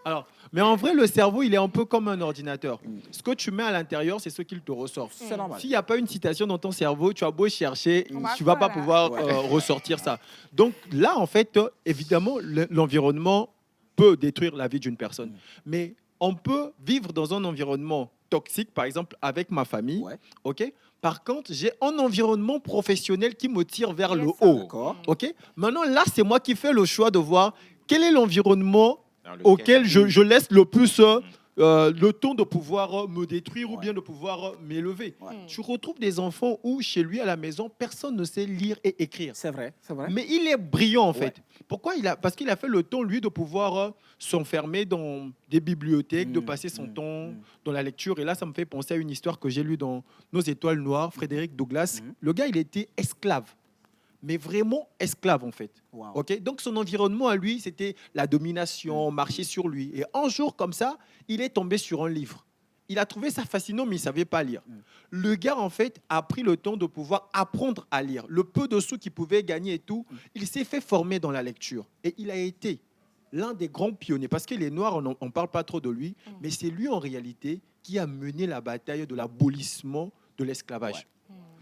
Alors, mais en vrai, le cerveau, il est un peu comme un ordinateur. Ce que tu mets à l'intérieur, c'est ce qu'il te ressort. C'est normal. S'il n'y a pas une citation dans ton cerveau, tu as beau chercher, tu ne vas pas pouvoir ressortir ça. Donc là, en fait, évidemment, l'environnement peut détruire la vie d'une personne. Mais on peut vivre dans un environnement toxique, par exemple, avec ma famille. OK ? Par contre, j'ai un environnement professionnel qui me tire vers le haut. OK ? Maintenant, là, c'est moi qui fais le choix de voir quel est l'environnement auquel je laisse le plus le temps de pouvoir me détruire ou bien de pouvoir m'élever. Tu retrouves des enfants où, chez lui, à la maison, personne ne sait lire et écrire. C'est vrai, c'est vrai. Mais il est brillant, en fait. Pourquoi? Parce qu'il a fait le temps, lui, de pouvoir s'enfermer dans des bibliothèques, de passer son temps dans la lecture. Et là, ça me fait penser à une histoire que j'ai lue dans Nos étoiles noires, Frédéric Douglass. Le gars, il était esclave. Mais vraiment esclave, en fait. Okay? Donc, son environnement à lui, c'était la domination, marcher sur lui. Et un jour, comme ça, il est tombé sur un livre. Il a trouvé ça fascinant, mais il ne savait pas lire. Le gars, en fait, a pris le temps de pouvoir apprendre à lire. Le peu de sous qu'il pouvait gagner et tout, il s'est fait former dans la lecture. Et il a été l'un des grands pionniers. Parce que les Noirs, on ne parle pas trop de lui, mais c'est lui, en réalité, qui a mené la bataille de l'abolissement de l'esclavage.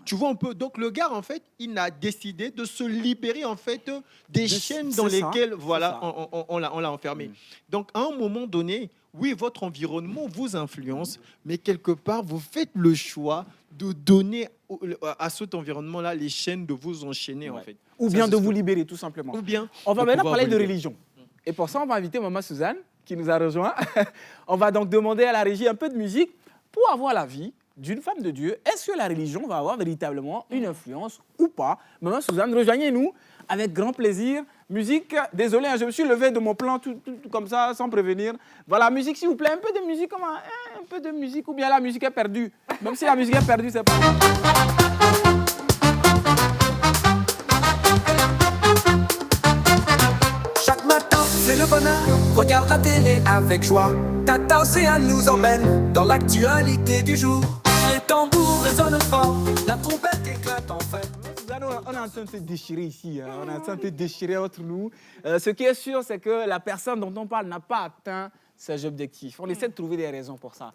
Tu vois un peu. Donc le gars, en fait, il a décidé de se libérer en fait des chaînes dans lesquelles on l'a enfermé. Donc à un moment donné, oui, votre environnement vous influence, mais quelque part, vous faites le choix de donner à cet environnement-là les chaînes de vous enchaîner en fait. Ou bien de vous libérer, tout simplement. Ou bien on va maintenant parler de religion. Et pour ça, on va inviter Maman Suzanne, qui nous a rejoint. On va donc demander à la régie un peu de musique pour avoir l'avis d'une femme de Dieu. Est-ce que la religion va avoir véritablement une influence ou pas? Maman Suzanne, rejoignez-nous avec grand plaisir. Musique, désolé, je me suis levé de mon plan tout comme ça, sans prévenir. Voilà, musique s'il vous plaît, un peu de musique, un peu de musique, ou bien la musique est perdue. Même si la musique est perdue, c'est pas... Chaque matin, c'est le bonheur. Regarde la télé avec joie. Tata Océane nous emmène dans l'actualité du jour. Les tambours résonnent fort, la trompette éclate en fait. On est en train de se déchirer ici, on est en train de se déchirer entre nous. Ce qui est sûr, c'est que la personne dont on parle n'a pas atteint ses objectifs. On essaie de trouver des raisons pour ça.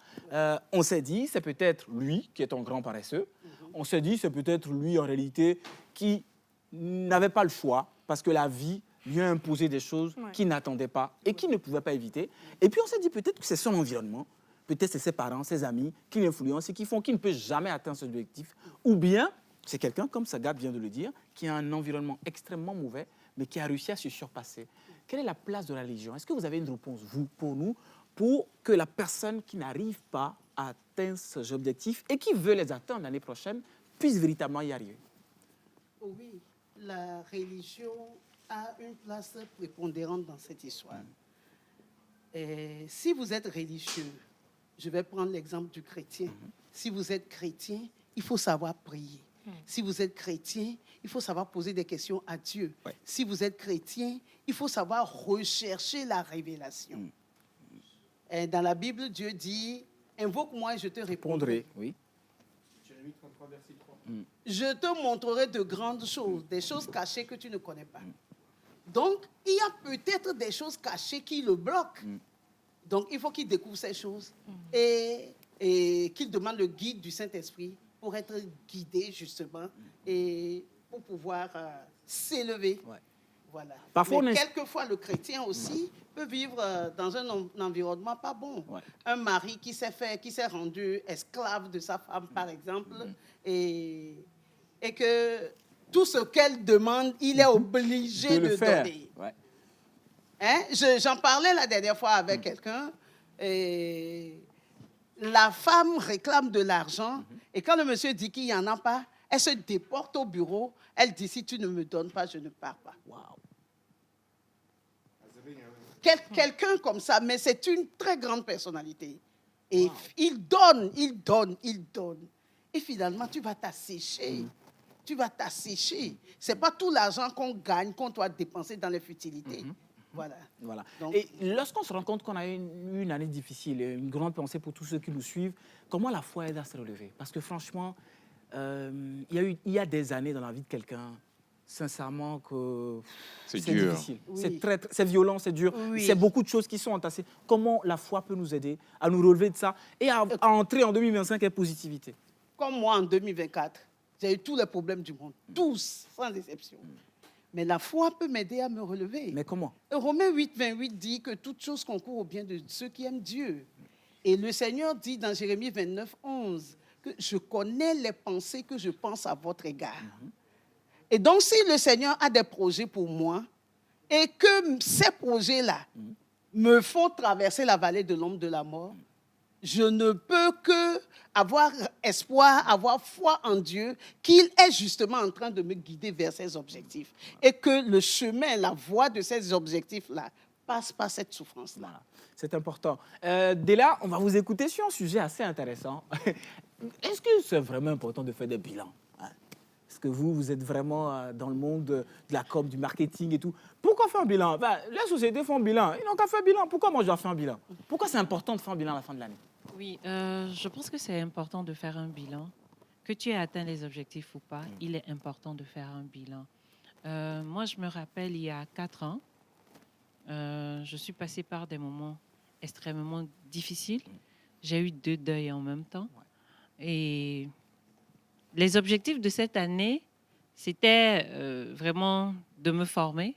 On s'est dit, c'est peut-être lui qui est un grand paresseux. On s'est dit, c'est peut-être lui, en réalité, qui n'avait pas le choix, parce que la vie lui a imposé des choses qu'il n'attendait pas et qu'il ne pouvait pas éviter. Et puis, on s'est dit, peut-être que c'est son environnement, peut-être c'est ses parents, ses amis qui l'influencent et qui font qu'il ne peut jamais atteindre cet objectif. Ou bien, c'est quelqu'un, comme Sagat vient de le dire, qui a un environnement extrêmement mauvais, mais qui a réussi à se surpasser. Quelle est la place de la religion? Est-ce que vous avez une réponse, vous, pour nous, pour que la personne qui n'arrive pas à atteindre ces objectifs et qui veut les atteindre l'année prochaine puisse véritablement y arriver? Oui, la religion a une place prépondérante dans cette histoire. Et si vous êtes religieux, je vais prendre l'exemple du chrétien. Si vous êtes chrétien, il faut savoir prier. Si vous êtes chrétien, il faut savoir poser des questions à Dieu. Si vous êtes chrétien, il faut savoir rechercher la révélation. Et dans la Bible, Dieu dit, invoque-moi et je te répondrai. Oui. Je te montrerai de grandes choses, des choses cachées que tu ne connais pas. Donc, il y a peut-être des choses cachées qui le bloquent. Donc, il faut qu'il découvre ces choses et qu'il demande le guide du Saint-Esprit pour être guidé, justement, et pour pouvoir s'élever. Voilà. Parfois, mais quelquefois, le chrétien aussi peut vivre dans un environnement pas bon. Un mari qui s'est rendu esclave de sa femme, par exemple, et que tout ce qu'elle demande, il est obligé de donner. Hein? J'en parlais la dernière fois avec quelqu'un. Et la femme réclame de l'argent. Et quand le monsieur dit qu'il n'y en a pas, elle se déporte au bureau. Elle dit, si tu ne me donnes pas, je ne pars pas. Quelqu'un comme ça, mais c'est une très grande personnalité. Et il donne. Et finalement, tu vas t'assécher. Tu vas t'assécher. Ce n'est pas tout l'argent qu'on gagne, qu'on doit dépenser dans les futilités. Voilà. Donc, et lorsqu'on se rend compte qu'on a eu une année difficile, et une grande pensée pour tous ceux qui nous suivent, comment la foi aide à se relever? Parce que franchement, il y a des années dans la vie de quelqu'un, sincèrement, que c'est dur. difficile. Oui. C'est violent, c'est dur. Oui. C'est beaucoup de choses qui sont entassées. Comment la foi peut nous aider à nous relever de ça et à entrer en 2025 avec positivité? Comme moi, en 2024, j'ai eu tous les problèmes du monde. Tous, sans exception. Mais la foi peut m'aider à me relever. Mais comment? Romains 8, 28 dit que toute chose concourt au bien de ceux qui aiment Dieu. Et le Seigneur dit dans Jérémie 29, 11, que je connais les pensées que je pense à votre égard. Et donc, si le Seigneur a des projets pour moi et que ces projets-là me font traverser la vallée de l'ombre de la mort, je ne peux que avoir espoir, avoir foi en Dieu, qu'il est justement en train de me guider vers ses objectifs. Et que le chemin, la voie de ces objectifs-là passe par cette souffrance-là. Voilà. C'est important. Dès là, on va vous écouter sur un sujet assez intéressant. Est-ce que c'est vraiment important de faire des bilans? Est-ce que vous êtes vraiment dans le monde de la com, du marketing et tout? Pourquoi faire un bilan? Les sociétés font un bilan. Ils n'ont qu'à faire un bilan. Pourquoi moi je dois faire un bilan? Pourquoi c'est important de faire un bilan à la fin de l'année? Oui, je pense que c'est important de faire un bilan. Que tu aies atteint les objectifs ou pas, il est important de faire un bilan. Moi, je me rappelle, il y a 4 ans, je suis passée par des moments extrêmement difficiles. J'ai eu 2 deuils en même temps. Et les objectifs de cette année, c'était vraiment de me former,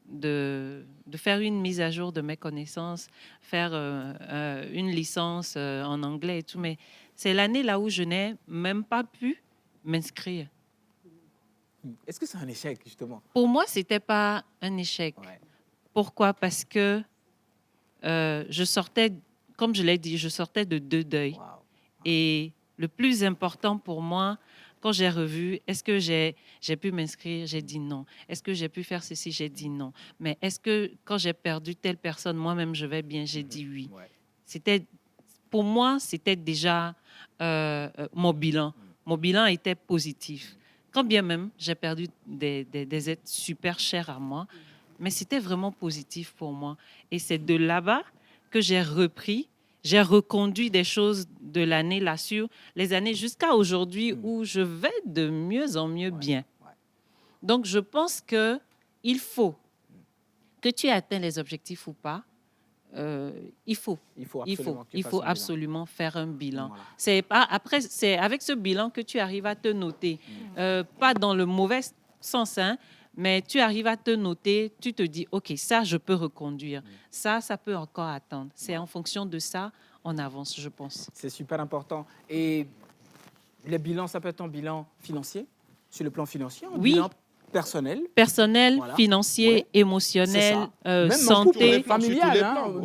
de faire une mise à jour de mes connaissances, faire une licence en anglais et tout. Mais c'est l'année là où je n'ai même pas pu m'inscrire. Est-ce que c'est un échec, justement? Pour moi, ce n'était pas un échec. Pourquoi? Parce que je sortais, comme je l'ai dit, je sortais de 2 deuils. Et le plus important pour moi, quand j'ai revu, est-ce que j'ai pu m'inscrire? J'ai dit non. Est-ce que j'ai pu faire ceci? J'ai dit non. Mais est-ce que quand j'ai perdu telle personne, moi-même, je vais bien? J'ai dit oui. Pour moi, c'était déjà mon bilan. Mon bilan était positif. Quand bien même, j'ai perdu des êtres super chers à moi, mais c'était vraiment positif pour moi. Et c'est de là-bas que j'ai repris. J'ai reconduit des choses de l'année là sur les années jusqu'à aujourd'hui où je vais de mieux en mieux bien. Donc, je pense qu'il faut que tu aies atteint les objectifs ou pas, il faut qu'il fasse un bilan. absolument faire un bilan. Voilà. C'est avec ce bilan que tu arrives à te noter. Pas dans le mauvais sens, hein, mais tu arrives à te noter, tu te dis, OK, ça, je peux reconduire. Ça peut encore attendre. C'est en fonction de ça, on avance, je pense. C'est super important. Et les bilans, ça peut être un bilan financier, sur le plan financier, un bilan personnel. Personnel, Voilà. financier, Ouais. émotionnel, Même santé. familial.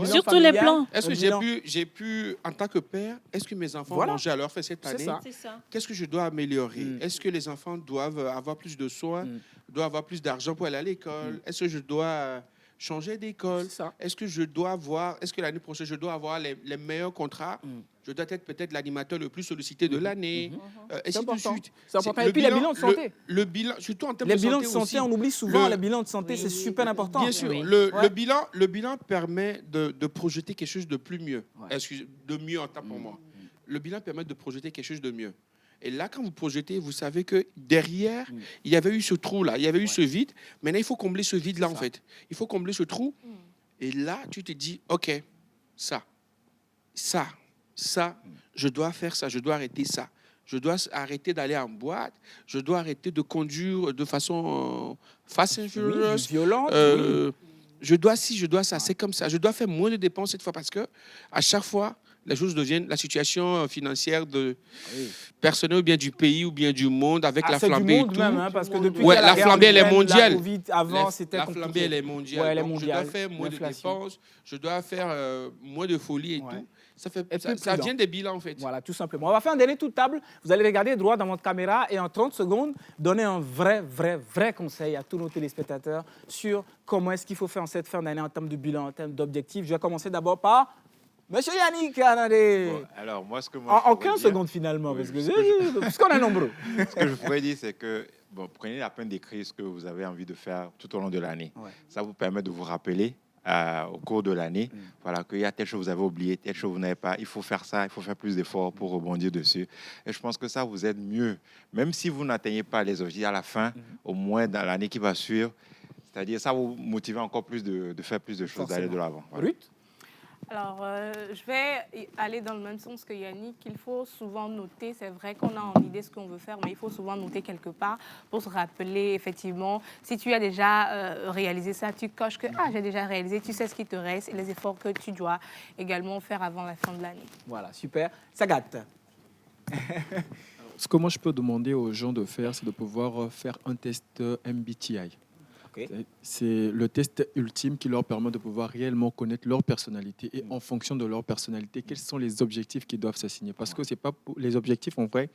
Sur tous les plans. Est-ce que j'ai pu, en tant que père, est-ce que mes enfants mangeaient à leur faim cette année? C'est ça. Qu'est-ce que je dois améliorer? Est-ce que les enfants doivent avoir plus de soins, doivent avoir plus d'argent pour aller à l'école? Est-ce que je dois changer d'école? Est-ce que l'année prochaine, je dois avoir les meilleurs contrats? Je dois être peut-être l'animateur le plus sollicité de l'année. Et C'est ainsi de important. suite. C'est important. Et puis les bilans de santé. Le bilan, surtout en termes Les de bilans santé de santé, aussi. on oublie souvent les bilans de santé, c'est super important. Bien sûr, Oui. le bilan permet de projeter quelque chose de plus mieux. De mieux en temps pour moi. Le bilan permet de projeter quelque chose de mieux. Et là, quand vous projetez, vous savez que derrière, il y avait eu ce trou-là, il y avait eu ce vide. Maintenant, il faut combler ce vide-là, en fait. Il faut combler ce trou. Et là, tu te dis, OK, ça, je dois faire ça, je dois arrêter ça. Je dois arrêter d'aller en boîte. Je dois arrêter de conduire de façon fast and furious. Violente. Je dois ci, je dois ça. C'est comme ça. Je dois faire moins de dépenses cette fois parce que à chaque fois, les choses deviennent la situation financière personnelle ou bien du pays ou bien du monde avec la flambée. C'est du monde et tout. même, hein, parce que depuis Ouais, qu'il y a la guerre flambée, elle est en Ukraine, mondiale. la Covid, avant, c'était La compliqué. flambée, elle est mondiale. Ouais, elle est Donc, mondiale. je dois faire moins de L'inflation. dépenses. Je dois faire moins de folie et tout. Ça plus vient prudent. des bilans, en fait. Voilà, tout simplement. On va faire un dernier tour de table. Vous allez regarder droit dans votre caméra et en 30 secondes, donner un vrai conseil à tous nos téléspectateurs sur comment est-ce qu'il faut faire en cette fin d'année en termes de bilan, en termes d'objectifs. Je vais commencer d'abord par Monsieur Yannick Canadé. Alors, moi, ce que En 15 secondes, finalement, parce qu'on est nombreux. Ce que je pourrais dire, c'est que prenez la peine d'écrire ce que vous avez envie de faire tout au long de l'année. Ça vous permet de vous rappeler au cours de l'année, voilà, qu'il y a telle chose que vous avez oublié, telle chose que vous n'avez pas, il faut faire ça, il faut faire plus d'efforts pour rebondir dessus. Et je pense que ça vous aide mieux, même si vous n'atteignez pas les objectifs à la fin, au moins dans l'année qui va suivre, c'est-à-dire ça vous motive encore plus de faire plus de choses, d'aller de l'avant. Voilà. Ruth? Alors, je vais aller dans le même sens que Yannick. Il faut souvent noter. C'est vrai qu'on a en idée ce qu'on veut faire, mais il faut souvent noter quelque part pour se rappeler, effectivement, si tu as déjà réalisé ça, tu coches que j'ai déjà réalisé, tu sais ce qui te reste et les efforts que tu dois également faire avant la fin de l'année. Voilà, super. Sagat. Ce que moi je peux demander aux gens de faire, c'est de pouvoir faire un test MBTI. C'est le test ultime qui leur permet de pouvoir réellement connaître leur personnalité et en fonction de leur personnalité, quels sont les objectifs qu'ils doivent s'assigner. Parce que c'est pas les objectifs, en vrai,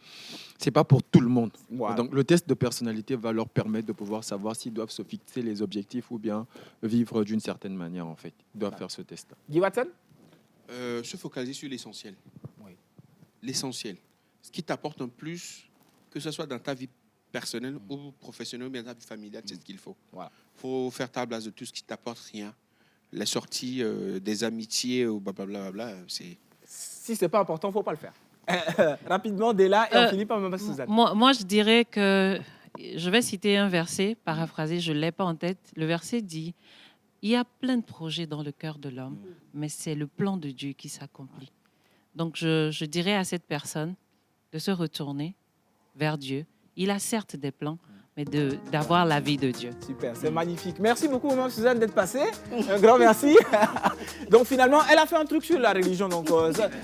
c'est pas pour tout le monde. Voilà. Donc le test de personnalité va leur permettre de pouvoir savoir s'ils doivent se fixer les objectifs ou bien vivre d'une certaine manière, en fait. Ils doivent faire ce test-là. Guy Watson? Se focaliser sur l'essentiel. L'essentiel. Ce qui t'apporte un plus, que ce soit dans ta vie personnelle ou professionnelle ou bien ta vie familiale, c'est ce qu'il faut. Il faut faire table rase de tout ce qui t'apporte rien. Les sorties, des amitiés, ou blablabla, c'est... Si c'est pas important, il ne faut pas le faire. Rapidement, Della, et on finit par Mme Suzanne. Moi, je dirais que, je vais citer un verset, paraphraser, je ne l'ai pas en tête. Le verset dit, il y a plein de projets dans le cœur de l'homme, mais c'est le plan de Dieu qui s'accomplit. Donc, je dirais à cette personne de se retourner vers Dieu. Il a certes des plans, mais d'avoir la vie de Dieu. Super, c'est magnifique. Merci beaucoup, Mme Suzanne, d'être passée. Un grand merci. Donc, finalement, elle a fait un truc sur la religion. Donc,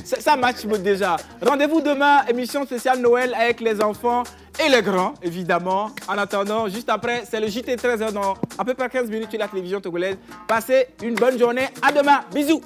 ça match déjà. Rendez-vous demain, émission spéciale Noël avec les enfants et les grands, évidemment. En attendant, juste après, c'est le JT 13h dans à peu près 15 minutes sur la télévision togolaise. Passez une bonne journée. À demain. Bisous.